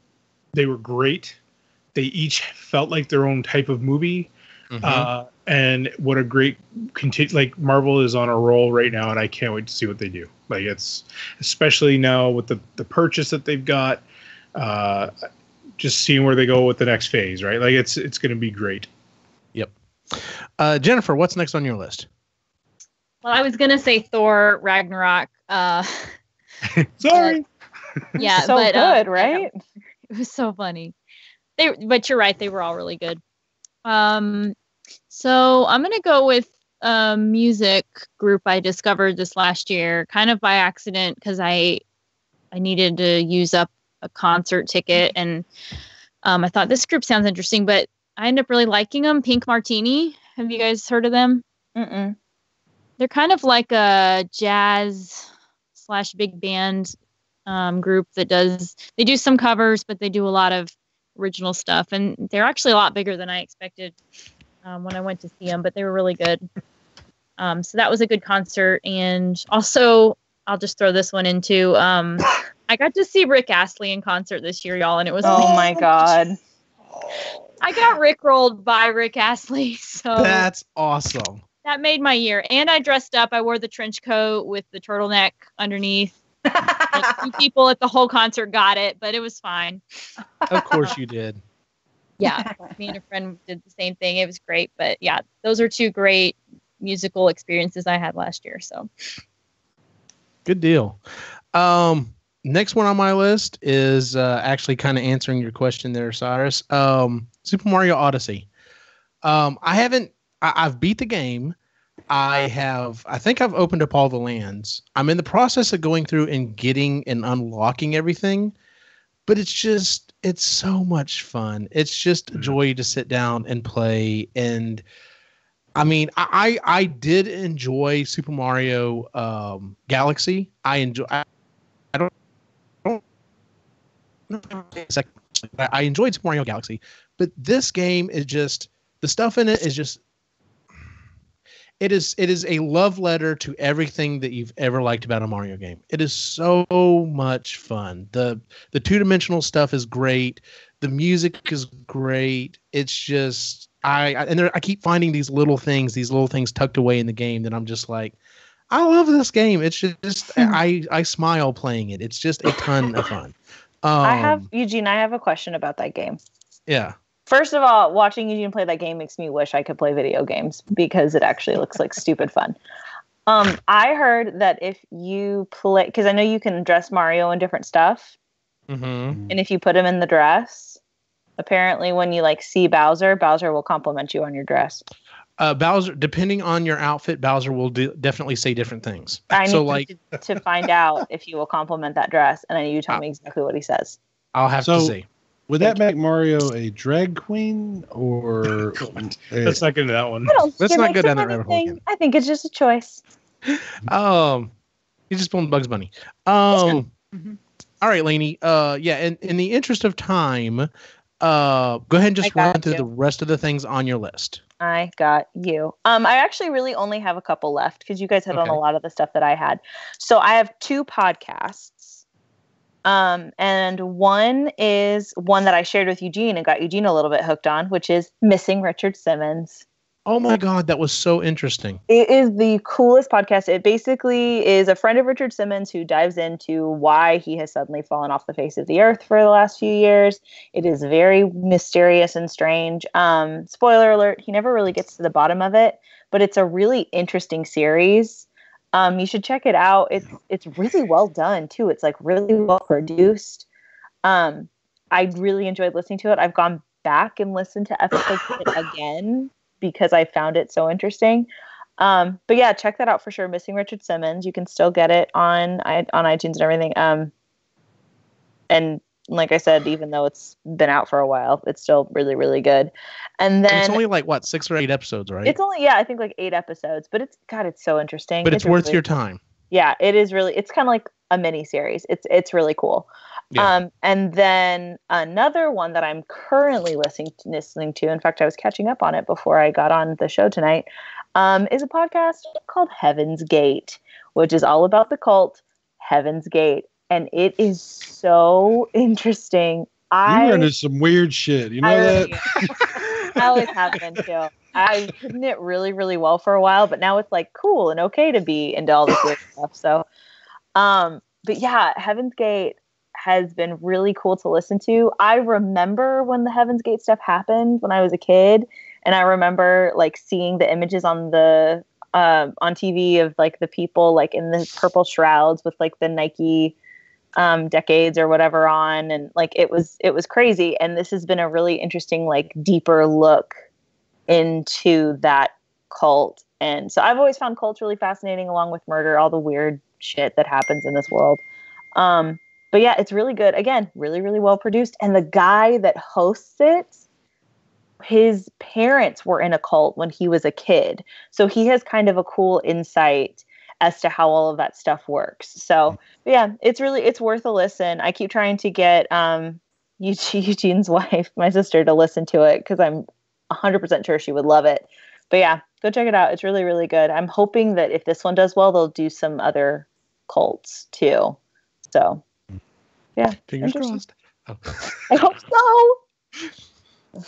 were great. They each felt like their own type of movie. Mhm. And what a great like Marvel is on a roll right now, and I can't wait to see what they do. Like, it's especially now with the purchase that they've got, just seeing where they go with the next phase, right? Like, it's going to be great. Yep. Jennifer, what's next on your list? Well, I was gonna say Thor Ragnarok. Sorry. Yeah, So but good, right? it was so funny. But you're right, they were all really good. So I'm gonna go with a music group I discovered this last year, kind of by accident, because I needed to use up a concert ticket, and I thought this group sounds interesting, but I ended up really liking them. Pink Martini. Have you guys heard of them? Mm-mm. They're kind of like a jazz / big band group that they do some covers, but they do a lot of original stuff, and they're actually a lot bigger than I expected when I went to see them, but they were really good. So that was a good concert. And also, I'll just throw this one into I got to see Rick Astley in concert this year, y'all, and it was Oh my god. I got rickrolled by Rick Astley, so That's awesome. that made my year. And I dressed up. I wore the trench coat with the turtleneck underneath. Like, 2 people at the whole concert got it, but it was fine. Of course you did. Yeah, me and a friend did the same thing. It was great. But yeah, those are 2 great musical experiences I had last year. So Good deal. Next one on my list is actually kind of answering your question there, Cyrus. Super Mario Odyssey. I've beat the game. I think I've opened up all the lands. I'm in the process of going through and getting and unlocking everything, but it's so much fun. It's just a joy to sit down and play. And I mean, I did enjoy Super Mario Galaxy. I enjoyed Super Mario Galaxy, but this game is just, the stuff in it is just, it is a love letter to everything that you've ever liked about a Mario game. It is so much fun. The 2-dimensional stuff is great. The music is great. It's just, I keep finding these little things tucked away in the game that I'm just like, I love this game. It's just, I smile playing it. It's just a ton of fun. I have a question about that game. Yeah. First of all, watching Eugene play that game makes me wish I could play video games because it actually looks like stupid fun. I heard that if you play, because I know you can dress Mario in different stuff, Mm-hmm. and if you put him in the dress, apparently when you see Bowser will compliment you on your dress. Bowser, depending on your outfit, Bowser will definitely say different things. I So, need to find out if he will compliment that dress, and then you tell me exactly what he says. I'll have to see. Would that make Mario a drag queen or? Let's not get into that one. Let's not go down that rabbit hole again. I think it's just a choice. He's just pulling Bugs Bunny. All right, Lainey. In the interest of time, go ahead and just I got run through you. the rest of the things on your list. I got you. I actually really only have a couple left because you guys hit on a lot of the stuff that I had. So I have 2 podcasts. And one is one that I shared with Eugene and got Eugene a little bit hooked on, which is Missing Richard Simmons. Oh my God, that was so interesting. It is the coolest podcast. It basically is a friend of Richard Simmons who dives into why he has suddenly fallen off the face of the earth for the last few years. It is very mysterious and strange. Spoiler alert, he never really gets to the bottom of it, but it's a really interesting series. You should check it out. It's really well done too. It's like really well produced. I really enjoyed listening to it. I've gone back and listened to episodes of it again because I found it so interesting. But yeah, check that out for sure. Missing Richard Simmons. You can still get it on iTunes and everything. And like I said, even though it's been out for a while, it's still really, really good. And then it's only like what, 6 or 8 episodes, right? It's only, I think like 8 episodes, but it's so interesting. But it's worth your time. Yeah, it is really, it's kind of like a mini series. It's really cool. Yeah. And then another one that I'm currently listening to, in fact, I was catching up on it before I got on the show tonight, is a podcast called Heaven's Gate, which is all about the cult Heaven's Gate. And it is so interesting. You're into some weird shit. You know that? I always have been too. I hidden it really, really well for a while, but now it's like cool and okay to be into all this weird stuff. So, but yeah, Heaven's Gate has been really cool to listen to. I remember when the Heaven's Gate stuff happened when I was a kid, and I remember like seeing the images on the on TV of like the people like in the purple shrouds with like the Nike decades or whatever on, and like it was crazy. And this has been a really interesting like deeper look into that cult. And so I've always found cults really fascinating, along with murder, all the weird shit that happens in this world. But yeah, it's really good. Again, really, really well produced. And the guy that hosts it, his parents were in a cult when he was a kid. So he has kind of a cool insight as to how all of that stuff works. So yeah, it's worth a listen. I keep trying to get Eugene's wife, my sister, to listen to it because I'm 100% sure she would love it. But yeah, go check it out. It's really, really good. I'm hoping that if this one does well, they'll do some other cults too. So yeah, fingers crossed. Oh. I hope so.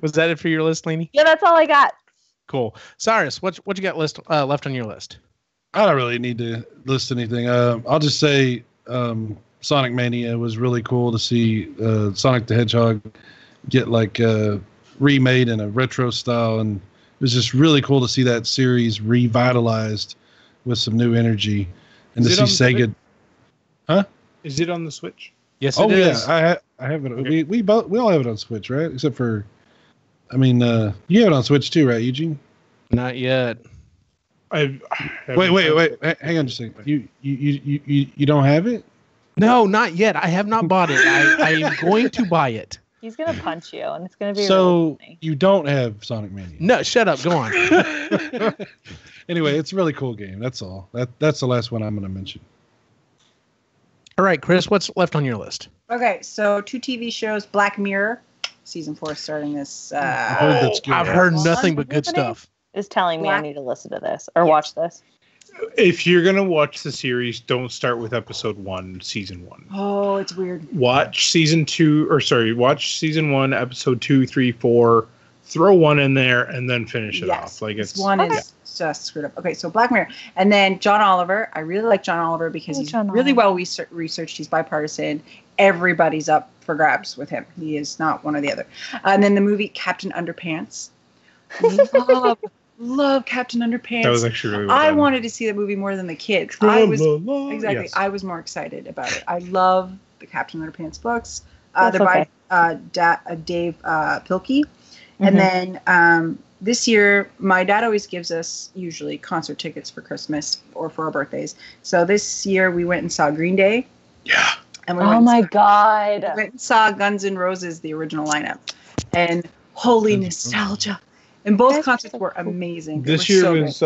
Was that it for your list, Lainey? Yeah, that's all I got. Cool. Cyrus, what you got left on your list? I don't really need to list anything. I'll just say Sonic Mania was really cool to see Sonic the Hedgehog get like remade in a retro style, and it was just really cool to see that series revitalized with some new energy, and to see Sega. Huh? Is it on the Switch? Yes, it is. Yeah, I have it. Okay. We all have it on Switch, right? Except for, I mean, you have it on Switch too, right, Eugene? Not yet. Wait. Hang on just a second. You don't have it? No, not yet. I have not bought it. I am going to buy it. He's gonna punch you, and it's gonna be so. Really you don't have Sonic Mania? No, shut up. Go on. Anyway, it's a really cool game. That's all. That's the last one I'm going to mention. All right, Chris, what's left on your list? Okay, so 2 TV shows. Black Mirror, season 4 starting this. I've heard nothing but good stuff. Is telling me I need to listen to this or watch this. If you're gonna watch the series, don't start with episode 1, season 1. Oh, it's weird. Watch season 1, episode 2, 3, 4. Throw 1 in there and then finish it off. Like it's one is just screwed up. Okay, so Black Mirror, and then John Oliver. I really like John Oliver because he's really well researched. He's bipartisan. Everybody's up for grabs with him. He is not one or the other. And then the movie Captain Underpants. Love Captain Underpants. That was actually really well I done. wanted to see the movie more than the kids. I was more excited about it. I love the Captain Underpants books. They're by Dave Pilkey. And then this year, my dad always gives us usually concert tickets for Christmas or for our birthdays. So this year we went and saw Green Day. Yeah. And we went and saw Guns N' Roses, the original lineup. And holy nostalgia. And both concerts were amazing. This year was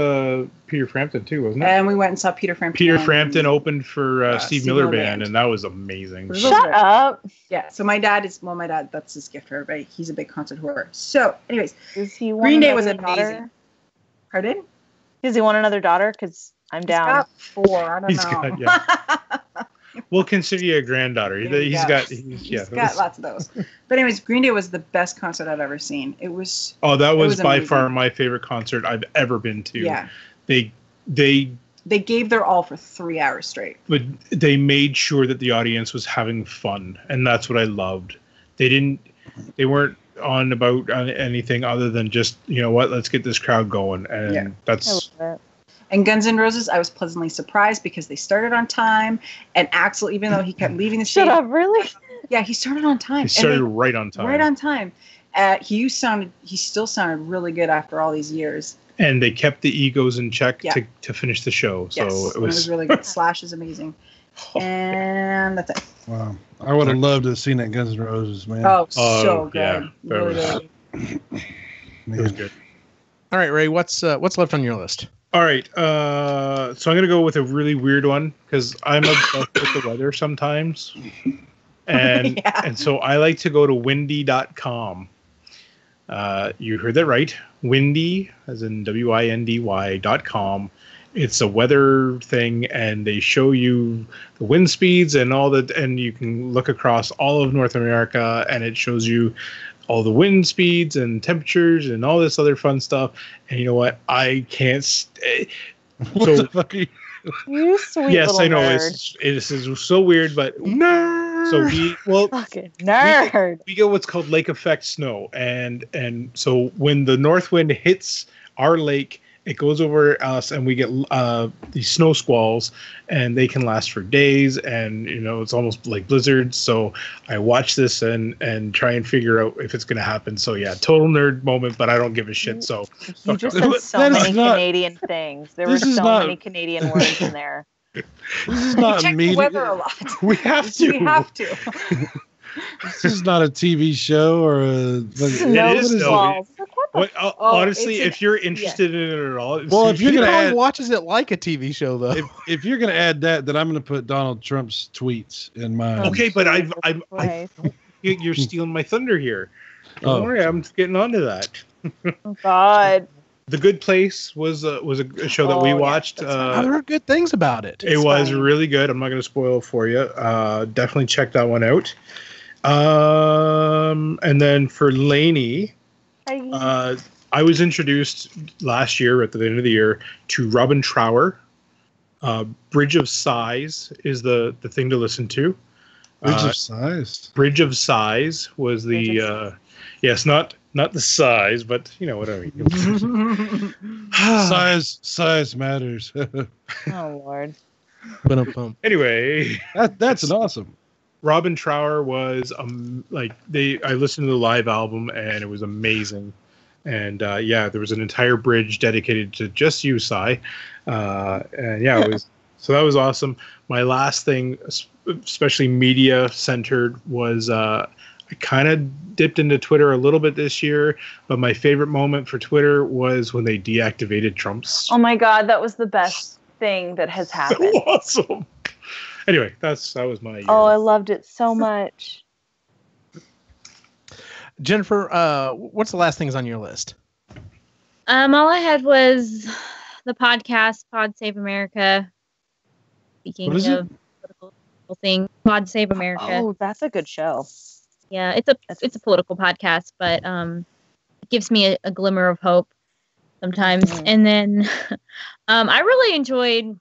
Peter Frampton too, wasn't it? And we went and saw Peter Frampton. Peter Frampton opened for Steve Miller Band, and that was amazing. Shut up. Yeah. So my dad, that's his gift for everybody. He's a big concert whore. So, anyways, Green Day was amazing. Pardon? Does he want another daughter? Because I'm down. He's got 4. I don't know. We'll consider you a granddaughter. He's got lots of those. But anyways, Green Day was the best concert I've ever seen. It was. Oh, that was by far my favorite concert I've ever been to. Yeah. They gave their all for 3 hours straight. But they made sure that the audience was having fun, and that's what I loved. They weren't on about anything other than just, you know what, let's get this crowd going, and that's. And Guns N' Roses, I was pleasantly surprised because they started on time. And Axl, even though he kept leaving the stage. Shut up, really? Yeah, he started on time. He started right on time. Right on time. He still sounded really good after all these years. And they kept the egos in check to finish the show. So it was really good. Slash is amazing. And that's it. Wow. I would have loved to have seen that Guns N' Roses, man. Oh, so good. Yeah, really good. It was good. All right, Ray, what's left on your list? All right, so I'm gonna go with a really weird one because I'm obsessed with the weather sometimes, and and so I like to go to windy.com. You heard that right, windy, as in WINDY.com. It's a weather thing, and they show you the wind speeds and all that, and you can look across all of North America, and it shows you all the wind speeds and temperatures and all this other fun stuff. And you know what? I can't stay. What the fuck are you? You sweet yes, little I know. nerd. It is so weird, but Nerd. So fucking nerd. We get what's called lake effect snow, and so when the north wind hits our lake, it goes over us, and we get these snow squalls, and they can last for days, and you know it's almost like blizzards. So I watch this and try and figure out if it's going to happen. So yeah, total nerd moment, but I don't give a shit. So you just said so many Canadian things. There were so many Canadian words in there. This is not check the weather a lot. We have to. We have to. This is not a TV show or a. Snow squalls. Honestly, if you're interested in it at all, well, if you're gonna add, watches it like a TV show, though. If you're gonna add that, then I'm gonna put Donald Trump's tweets in my. Okay, but you're stealing my thunder here. Don't worry, I'm getting onto that. Oh God. The Good Place was a show that we watched. I heard good things about it. It was really good. I'm not going to spoil it for you. Definitely check that one out. And then for Lainey, I was introduced last year at the end of the year to Robin Trower. Bridge of Sighs is the thing to listen to. Bridge of Sighs. Bridge of Sighs was the yes, not the size, but you know what I mean. size matters. Oh Lord. Anyway, that's an awesome. Robin Trower was I listened to the live album and it was amazing. And there was an entire bridge dedicated to just you, Cy. And yeah, it was so that was awesome. My last thing, especially media centered, was I kind of dipped into Twitter a little bit this year, but my favorite moment for Twitter was when they deactivated Trump's. Oh my God, that was the best thing that has happened. So awesome. Anyway, that was my year. Oh, I loved it so much. Jennifer, what's the last things on your list? All I had was the podcast Pod Save America. Speaking of political things, Pod Save America. Oh, that's a good show. Yeah, it's a political podcast, but it gives me a glimmer of hope sometimes. Mm-hmm. And then I really enjoyed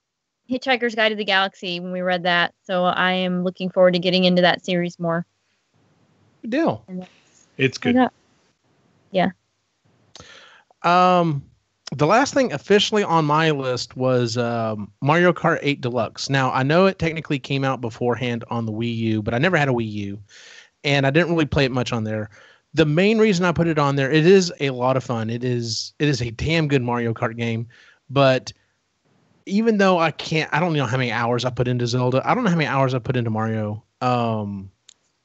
Hitchhiker's Guide to the Galaxy when we read that, so I am looking forward to getting into that series more. Good deal. It's good. Yeah. The last thing officially on my list was Mario Kart 8 Deluxe. Now, I know it technically came out beforehand on the Wii U, but I never had a Wii U, and I didn't really play it much on there. The main reason I put it on there, it is a lot of fun. It is a damn good Mario Kart game, but even though I don't know how many hours I put into Zelda. I don't know how many hours I put into Mario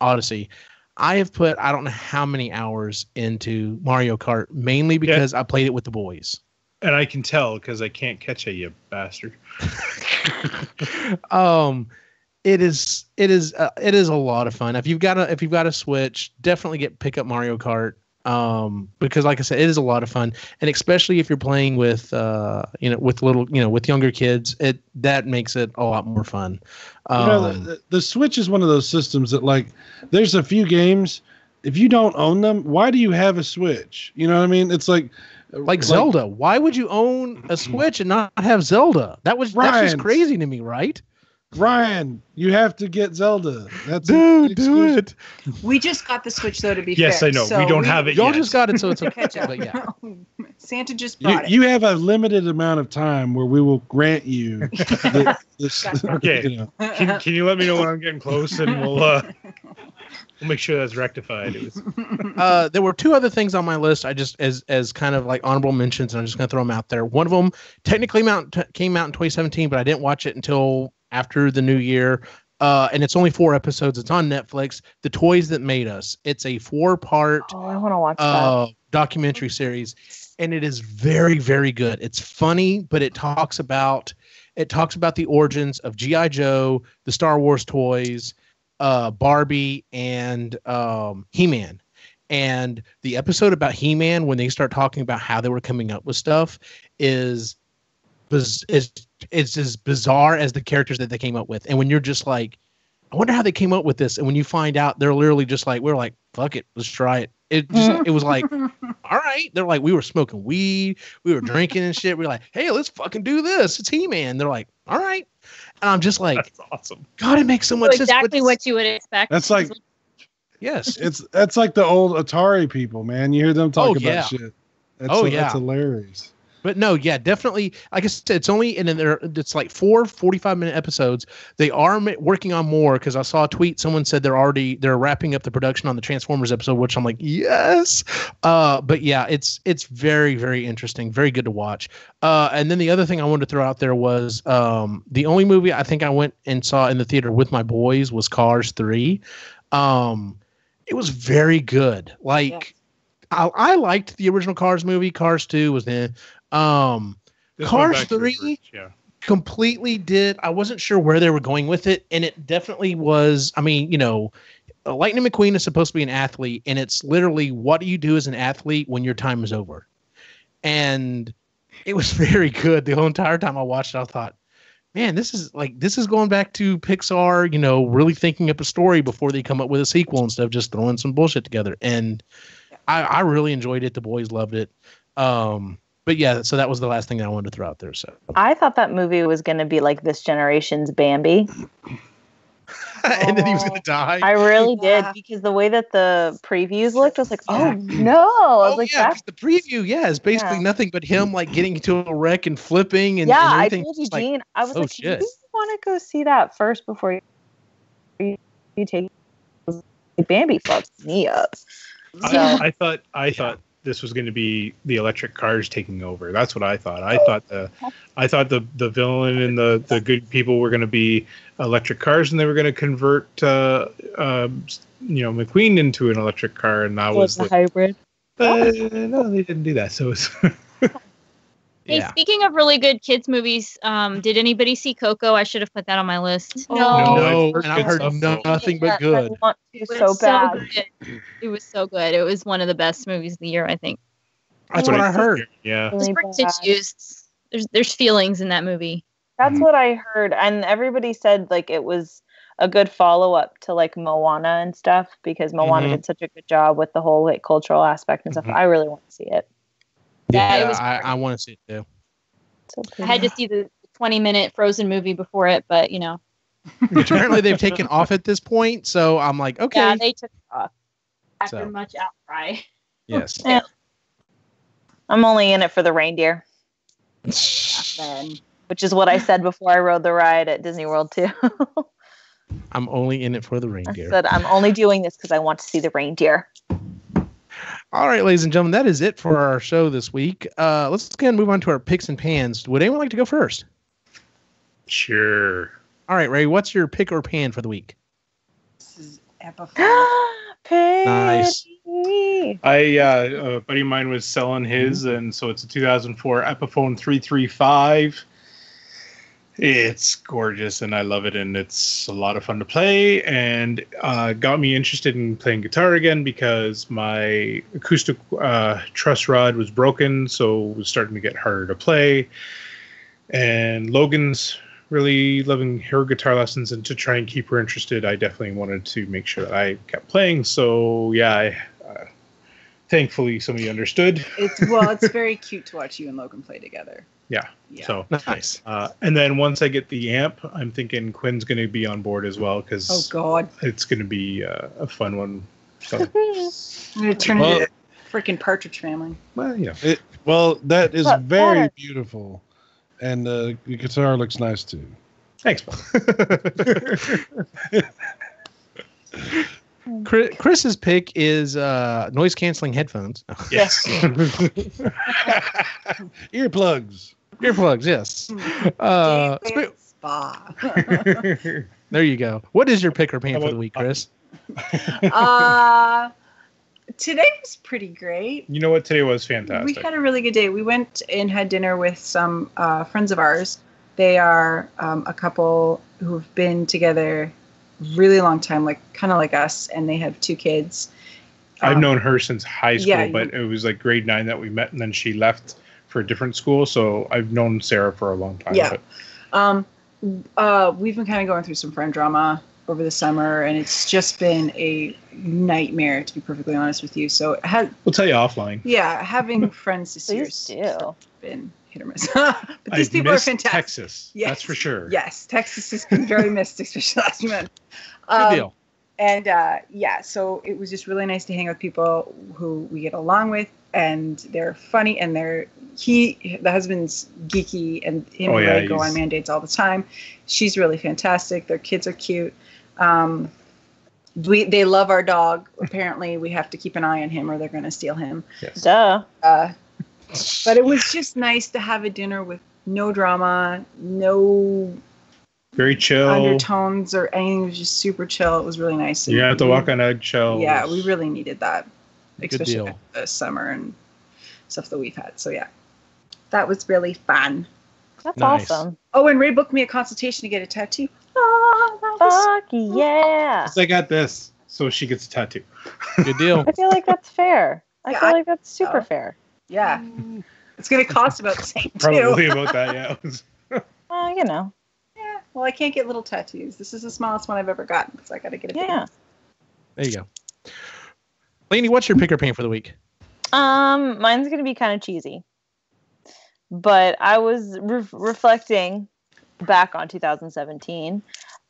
Odyssey. I have put I don't know how many hours into Mario Kart, mainly because I played it with the boys. And I can tell because I can't catch you bastard. It is a lot of fun. If you've got a Switch, definitely pick up Mario Kart. Because like I said, it is a lot of fun, and especially if you're playing with with younger kids, that makes it a lot more fun. The Switch is one of those systems that, like, there's a few games, if you don't own them, why do you have a Switch? You know what I mean? It's like Zelda. Why would you own a Switch and not have Zelda? That's just crazy to me, right? Ryan, you have to get Zelda. Do it. We just got the Switch, though, to be fair. Yes, I know. So we don't have it yet. Y'all just got it, so it's okay. But yeah. Santa just brought it. You have a limited amount of time where we will grant you this. Okay. You know. Can you let me know when I'm getting close, and we'll make sure that's rectified. There were two other things on my list. I just as kind of like honorable mentions, and I'm just going to throw them out there. One of them technically came out in 2017, but I didn't watch it until after the new year. And it's only 4 episodes. It's on Netflix. The Toys That Made Us. It's a 4-part I want to watch that documentary series, and it is very, very good. It's funny, but it talks about the origins of G.I. Joe, the Star Wars toys, Barbie, and He-Man. And the episode about He-Man, when they start talking about how they were coming up with stuff, is as bizarre as the characters that they came up with. And when you're just like, I wonder how they came up with this. And when you find out, they're literally just like, we're like, fuck it, let's try it. It was like, all right. They're like, we were smoking weed, we were drinking and shit. We're like, hey, let's fucking do this. It's He-Man. They're like, all right. And I'm just like, that's awesome. God, it makes so much sense. Exactly what you would expect. That's like, yes, that's like the old Atari people, man. You hear them talk about shit. That's hilarious. But no, yeah, definitely. Like I said, it's only it's like 4 45-minute episodes. They are working on more, because I saw a tweet. Someone said they're wrapping up the production on the Transformers episode, which I'm like, yes. But yeah, it's very, very interesting, very good to watch. And then the other thing I wanted to throw out there was the only movie I think I went and saw in the theater with my boys was Cars 3. It was very good. Like, I liked the original Cars movie. Cars 2 was Cars 3 completely did. I wasn't sure where they were going with it, and it definitely was. I mean, Lightning McQueen is supposed to be an athlete, and it's literally, what do you do as an athlete when your time is over? And it was very good. The whole entire time I watched it, I thought, man, this is going back to Pixar, really thinking up a story before they come up with a sequel instead of just throwing some bullshit together. And I really enjoyed it. The boys loved it. But yeah, so that was the last thing that I wanted to throw out there. So I thought that movie was going to be like this generation's Bambi. And then he was going to die. I really did, because the way that the previews looked, I was like, oh no. I was like, because the preview, is basically nothing but him like getting into a wreck and flipping and everything. I told you, Gene, I was like, shit. you want to go see that first before you take Bambi fucks me up. So. I thought this was going to be the electric cars taking over. That's what I thought. I thought the villain and the good people were going to be electric cars, and they were going to convert McQueen into an electric car, and that was the hybrid. No, they didn't do that. So it's Hey, speaking of really good kids movies, did anybody see Coco? I should have put that on my list. No, and I heard nothing but good. I want to so bad. It was so good. It was one of the best movies of the year, I think. That's what I heard. Yeah, Really tissues. There's feelings in that movie. That's what I heard, and everybody said like it was a good follow up to like Moana and stuff, because Moana did such a good job with the whole like cultural aspect and stuff. I really want to see it. Yeah, it was I want to see it too. So I had to see the 20-minute Frozen movie before it, but apparently they've taken off at this point, so I'm like, okay. Yeah, they took it off after much outcry. Yes. Yeah. I'm only in it for the reindeer, which is what I said before I rode the ride at Disney World too. I'm only in it for the reindeer. I said I'm only doing this because I want to see the reindeer. All right, ladies and gentlemen, that is it for our show this week. Let's go ahead and move on to our picks and pans. Would anyone like to go first? Sure. All right, Ray, what's your pick or pan for the week? This is Epically. Nice. A buddy of mine was selling his, and so it's a 2004 Epiphone 335. It's gorgeous, and I love it, and it's a lot of fun to play, and got me interested in playing guitar again because my acoustic truss rod was broken, so it was starting to get harder to play. And Logan's really loving her guitar lessons, and to try and keep her interested, I definitely wanted to make sure that I kept playing. So yeah, thankfully somebody understood. It's very cute to watch you and Logan play together. Yeah. So Nice. and then once I get the amp, I'm thinking Quinn's going to be on board as well because it's going to be a fun one. So. I'm going to turn into a freaking Partridge Family. Well, yeah. That is very beautiful, and the guitar looks nice too. Thanks, Paul. Chris's pick is noise canceling headphones. Yes. Earplugs. Earplugs, yes. Spa. There you go. What is your pick or pan for the week, Chris? Today was pretty great. You know what? Today was fantastic. We had a really good day. We went and had dinner with some friends of ours. They are a couple who've been together really long time, kind of like us, and they have 2 kids. I've known her since high school, but it was like grade 9 that we met, and then she left for a different school. So I've known Sarah for a long time. Yeah. We've been kind of going through some friend drama over the summer, and it's just been a nightmare, to be perfectly honest with you. So we'll tell you offline. Yeah, having friends this year has been hit or miss. But these people are fantastic. Texas, that's for sure. Yes, Texas has been very missed, especially last month. Good deal. And so it was just really nice to hang out with people who we get along with, and they're funny, and the husband's geeky, and him and Ray go on mandates all the time. She's really fantastic. Their kids are cute. They love our dog. Apparently, we have to keep an eye on him, or they're going to steal him. Yes. Duh. But it was just nice to have a dinner with no drama, no very chill undertones or anything. It was just super chill. It was really nice. You have to walk on eggshells. Yeah, we really needed that, especially deal. the summer and stuff that we've had. So yeah, that was really fun. That's Nice. awesome. Oh, and Ray booked me a consultation to get a tattoo. Fuck yeah. I got this, so she gets a tattoo. Good deal. I feel like that's fair. I Yeah, feel like that's super fair. Yeah, it's going to cost about the same Probably too. about that, yeah. You know. Yeah. Well, I can't get little tattoos. This is the smallest one I've ever gotten, so I got to get a big Yeah. one. There you go. Lainey, what's your pick or pan for the week? Mine's gonna be kind of cheesy, but I was reflecting back on 2017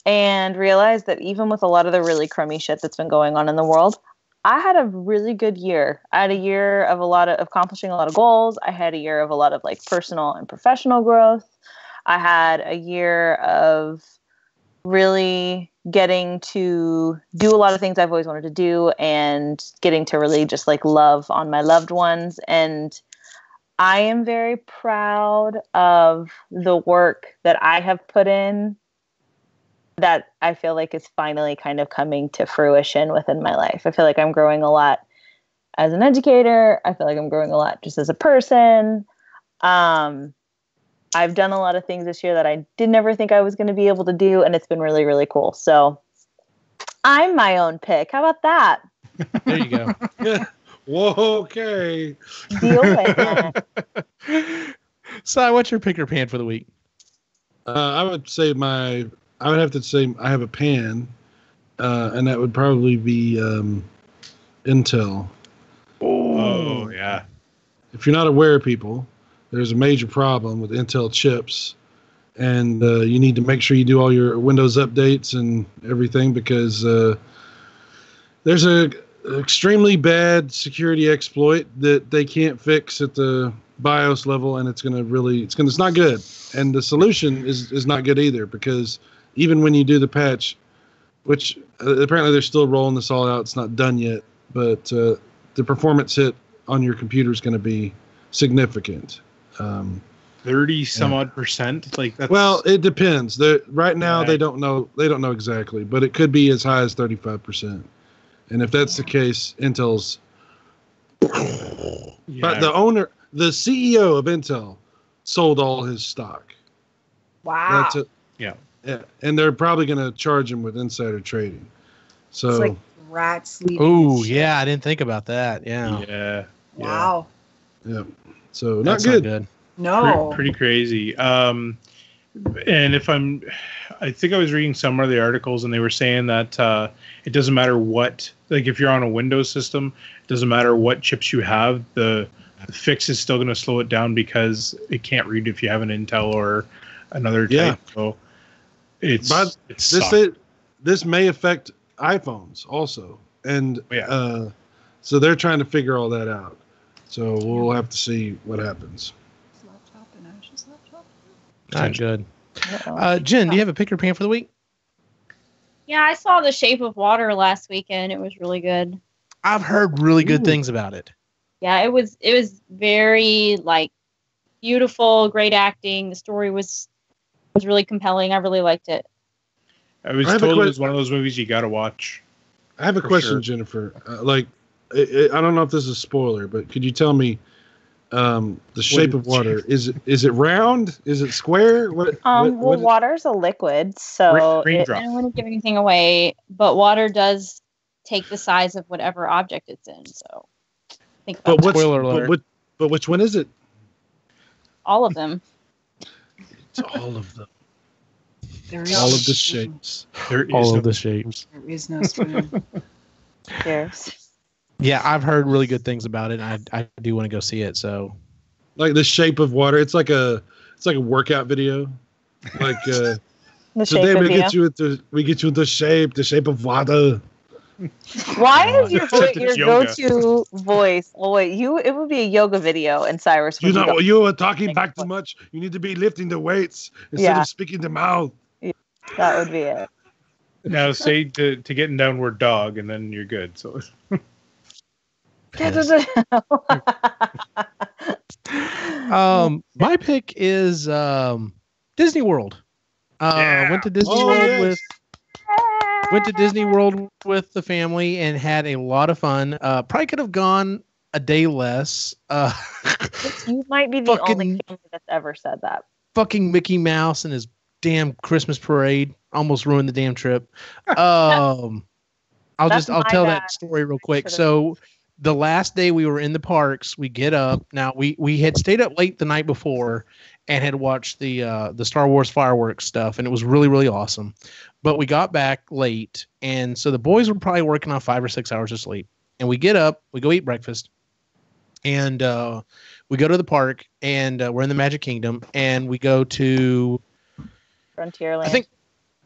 and realized that even with a lot of the really crummy shit that's been going on in the world, I had a really good year. I had a year of accomplishing a lot of goals. I had a year of a lot of personal and professional growth. I had a year of really getting to do a lot of things I've always wanted to do, and getting to really just love on my loved ones. And I am very proud of the work that I have put in, that I feel like is finally kind of coming to fruition within my life. I feel like I'm growing a lot as an educator. I feel like I'm growing a lot just as a person. I've done a lot of things this year that I did never think I was going to be able to do, and it's been really, really cool. So I'm my own pick. How about that? There you go. Whoa, okay. Deal with it. Si, what's your pick or pan for the week? I would have to say I have a pan, and that would probably be Intel. Oh, yeah. If you're not aware, people, there's a major problem with Intel chips, and you need to make sure you do all your Windows updates and everything, because there's a extremely bad security exploit that they can't fix at the BIOS level, and it's not good. And the solution is not good either, because even when you do the patch, which apparently they're still rolling this all out, it's not done yet, but the performance hit on your computer is going to be significant. 30 some odd percent. That's, well, it depends. Right now they don't know exactly, but it could be as high as 35%. And if that's the case, Intel's. But the CEO of Intel, sold all his stock. Wow. That's it. Yeah. Yeah, and they're probably going to charge him with insider trading. So. It's like rat sleeping. Oh yeah, I didn't think about that. Yeah. Yeah. Wow. Yeah. So That's not good. not good. No. Pretty crazy. And I think I was reading some of the articles, and they were saying that it doesn't matter what, like if you're on a Windows system, it doesn't matter what chips you have, the fix is still going to slow it down because it can't read if you have an Intel or another type. So this may affect iPhones also, and so they're trying to figure all that out. So we'll have to see what happens. Not good. Jen, do you have a pick or pan for the week? Yeah, I saw The Shape of Water last weekend. It was really good. I've heard really good things about it. Yeah, it was very like beautiful, great acting. The story was really compelling. I really liked it. I was told it was one of those movies you got to watch. I have a question, Jennifer. I don't know if this is a spoiler, but could you tell me the shape of water? Is it round? Is it square? What water's a liquid, so I don't want to give anything away, but water does take the size of whatever object it's in. So think about that. Spoiler alert. But which one is it? All of them. It's all of them. All of the shapes. All of the shapes. There is no spoon. Cheers. Yeah, I've heard really good things about it. And I do want to go see it. So, like The Shape of Water, it's like a workout video. Like today we get you into the shape of water. Why is your go-to voice? Oh wait, it would be a yoga video, and Cyrus. You are talking back too much. You need to be lifting the weights instead of speaking the mouth. Yeah, that would be it. Now say to get in downward dog, and then you're good. So. My pick is Disney World. Went to Disney World with the family and had a lot of fun. Probably could have gone a day less. You might be the only family that's ever said that. Fucking Mickey Mouse and his damn Christmas parade almost ruined the damn trip. I'll tell that story real quick. So the last day we were in the parks, we get up. Now we had stayed up late the night before and had watched the Star Wars fireworks stuff, and it was really, really awesome. But we got back late, and so the boys were probably working on 5 or 6 hours of sleep. And we get up, we go eat breakfast, and we go to the park, and we're in the Magic Kingdom, and we go to Frontierland.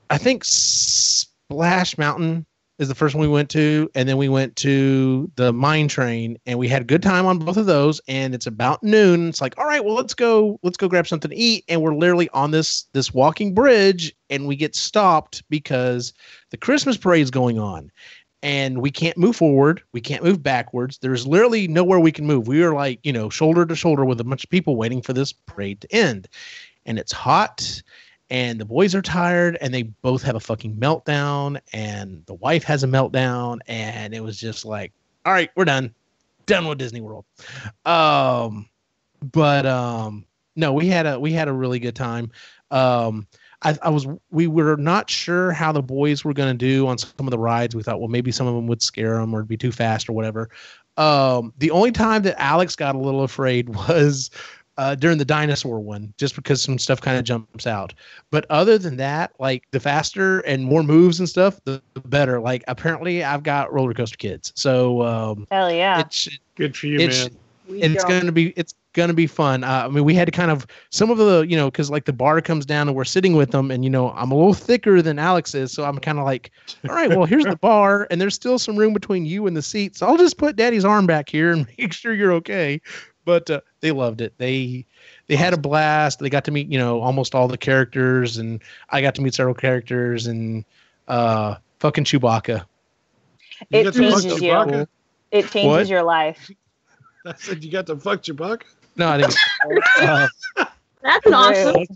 I think Splash Mountain is the first one we went to, and then we went to the mine train, and we had a good time on both of those. And it's about noon. It's like, all right, well, let's go grab something to eat. And we're literally on this walking bridge, and we get stopped because the Christmas parade is going on, and we can't move forward, we can't move backwards. There's literally nowhere we can move. We are like, shoulder to shoulder with a bunch of people waiting for this parade to end, and it's hot. And the boys are tired, and they both have a fucking meltdown, and the wife has a meltdown, and it was just like, all right, we're done with Disney World. No, we had a really good time. We were not sure how the boys were going to do on some of the rides. We thought, well, maybe some of them would scare them or be too fast or whatever. The only time that Alex got a little afraid was during the dinosaur one, just because some stuff kind of jumps out. But other than that, like the faster and more moves and stuff, the better. Like apparently I've got roller coaster kids. So hell yeah. It's good for you, man. And it's gonna be fun. I mean, we had to kind of some of the, because like the bar comes down and we're sitting with them, and I'm a little thicker than Alex is, so I'm kind of like, all right, well, here's the bar, and there's still some room between you and the seat, so I'll just put Daddy's arm back here and make sure you're okay. But they loved it. They had a blast. They got to meet almost all the characters, and I got to meet several characters, and fucking Chewbacca. It changes you. It changes your life. I said you got to fuck Chewbacca? No, I didn't. That's awesome.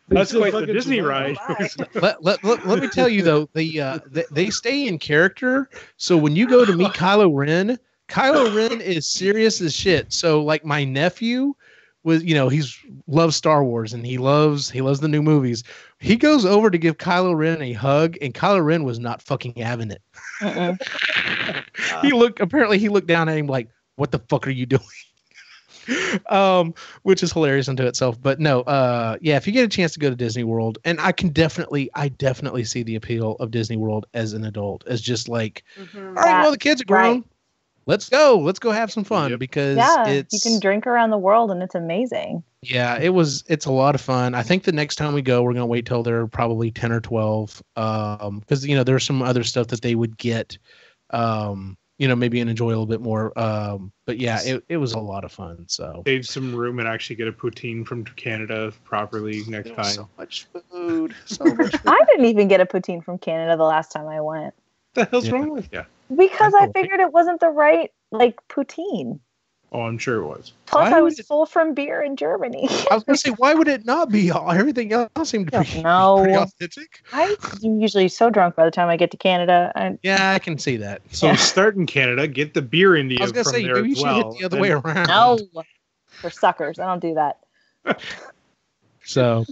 That's Still quite the fucking Disney survive. ride. Let me tell you though, they stay in character. So when you go to meet Kylo Ren is serious as shit. So like my nephew was, he's loves Star Wars and he loves the new movies. He goes over to give Kylo Ren a hug, and Kylo Ren was not fucking having it. He looked down at him like, "What the fuck are you doing?" Which is hilarious unto itself. But no, yeah, if you get a chance to go to Disney World, and I definitely see the appeal of Disney World as an adult, as just like, all right, well, the kids are grown. Right. Let's go have some fun. Yep. Because you can drink around the world and it's amazing. Yeah, it's a lot of fun. I think the next time we go, we're going to wait till they're probably 10 or 12. Because, there's some other stuff that they would get, maybe and enjoy a little bit more. But yeah, it was a lot of fun. So Save some room and actually get a poutine from Canada properly next time. So much food. So much food. I didn't even get a poutine from Canada the last time I went. What the hell's wrong with you? Because I figured it wasn't the right, poutine. Oh, I'm sure it was. Plus, I was full from beer in Germany. I was going to say, why would it not be? Everything else seemed to be pretty authentic. I'm usually so drunk by the time I get to Canada. Yeah, I can see that. So start in Canada, get the beer into you. I was going to say, maybe you should hit the other way around. No, for suckers. I don't do that. So,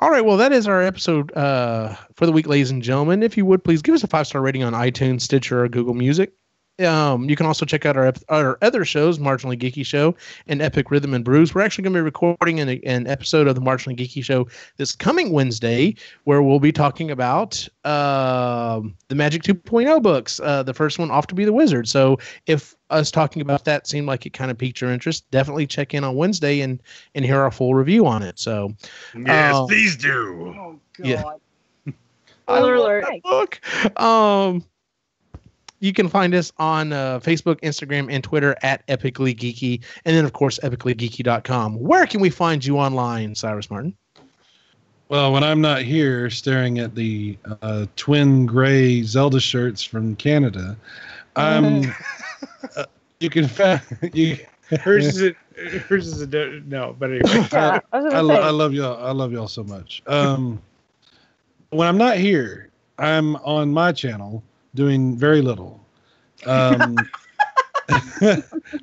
all right. Well, that is our episode for the week, ladies and gentlemen. If you would, please give us a 5-star rating on iTunes, Stitcher, or Google Music. You can also check out our other shows, Marginally Geeky Show and Epic Rhythm and Brews. We're actually going to be recording an episode of the Marginally Geeky Show this coming Wednesday, where we'll be talking about the Magic 2.0 books. The first one, Off to be the Wizard. So if us talking about that seemed like it kind of piqued your interest, definitely check in on Wednesday and hear our full review on it. So yes, please do. Oh God. Yeah. Spoiler alert. Book. You can find us on Facebook, Instagram, and Twitter at Epically Geeky. And then, of course, epicallygeeky.com. Where can we find you online, Cyrus Martin? Well, when I'm not here staring at the twin gray Zelda shirts from Canada, you can find Hers is a no, but anyway. Yeah, I love y'all. I love y'all so much. When I'm not here, I'm on my channel doing very little. I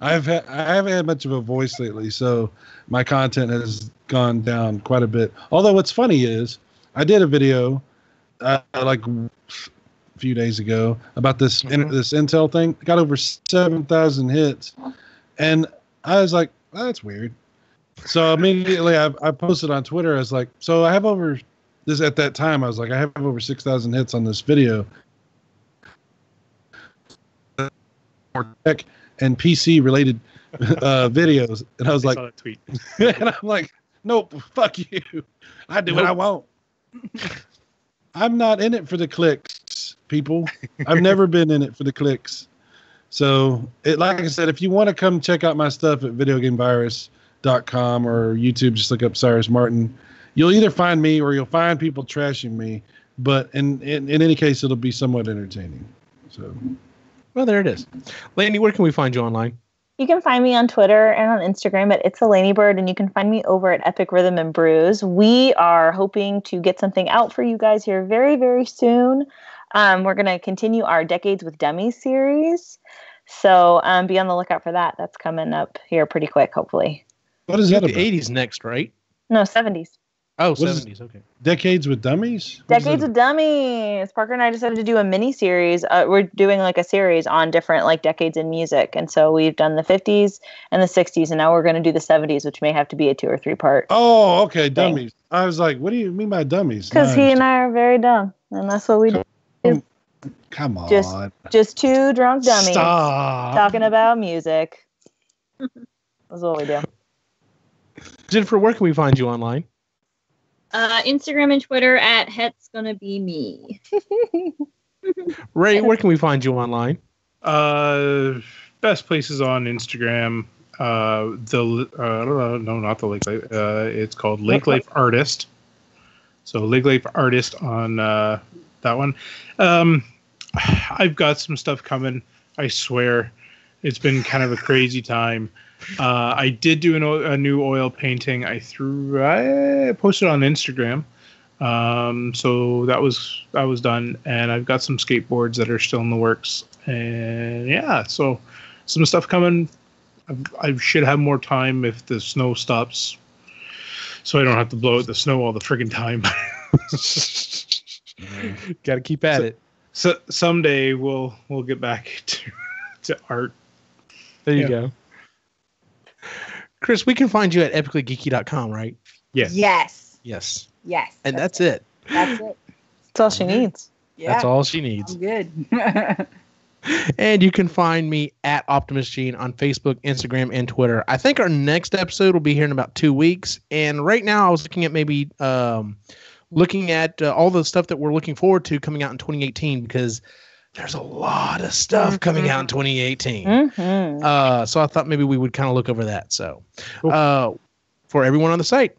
haven't had much of a voice lately, so my content has gone down quite a bit. Although what's funny is I did a video like a few days ago about this this Intel thing. It got over 7,000 hits, and I was like, oh, that's weird. So immediately I posted on Twitter. I was like, so I have over this at that time. I was like, I have over 6,000 hits on this video. Tech and PC related videos, and I was like, saw that tweet. and I'm like, nope, fuck you. I do what I want. I'm not in it for the clicks, people. I've never been in it for the clicks. So, like I said, if you want to come check out my stuff at videogamevirus.com or YouTube, just look up Cyrus Martin. You'll either find me or you'll find people trashing me. But in any case, it'll be somewhat entertaining. So. Well, there it is. Laney, where can we find you online? You can find me on Twitter and on Instagram at It's a Lanybird, and you can find me over at Epic Rhythm and Brews. We are hoping to get something out for you guys here very, very soon. We're going to continue our Decades with Dummies series. So be on the lookout for that. That's coming up here pretty quick, hopefully. What is that The about? 80s next, right? No, 70s. Oh, What is 70s. Okay. Decades with Dummies? What is Decades that with Dummies. Parker and I decided to do a mini series. We're doing like a series on different like decades in music. And so we've done the 50s and the 60s, and now we're going to do the 70s, which may have to be a 2 or 3 part. Oh, okay, dummies. I was like, what do you mean by dummies? Because he and I are very dumb, and that's what we do. Come on. Just 2 drunk dummies Stop. talking about music. That's what we do. Jennifer, where can we find you online? Instagram and Twitter at Het's Gonna Be Me. Ray, where can we find you online? Best places on Instagram. No, not the Lake Life. It's called Lake Life Artist. So Lake Life Artist on that one. I've got some stuff coming. I swear, it's been kind of a crazy time. I did do a new oil painting. I posted on Instagram. So that was done, and I've got some skateboards that are still in the works. And yeah, so some stuff coming. I should have more time if the snow stops, so I don't have to blow out the snow all the friggin' time. Got to keep at it. So someday we'll get back to art. There you go. Chris, we can find you at epicallygeeky.com, right? Yes. Yes. Yes. Yes. And that's it. That's it. That's all she needs. Yeah. That's all she needs. I'm good. And you can find me at Optimus Gene on Facebook, Instagram, and Twitter. I think our next episode will be here in about 2 weeks. And right now I was looking at maybe looking at all the stuff that we're looking forward to coming out in 2018, because there's a lot of stuff coming out in 2018. So I thought maybe we would kind of look over that. So for everyone on the site,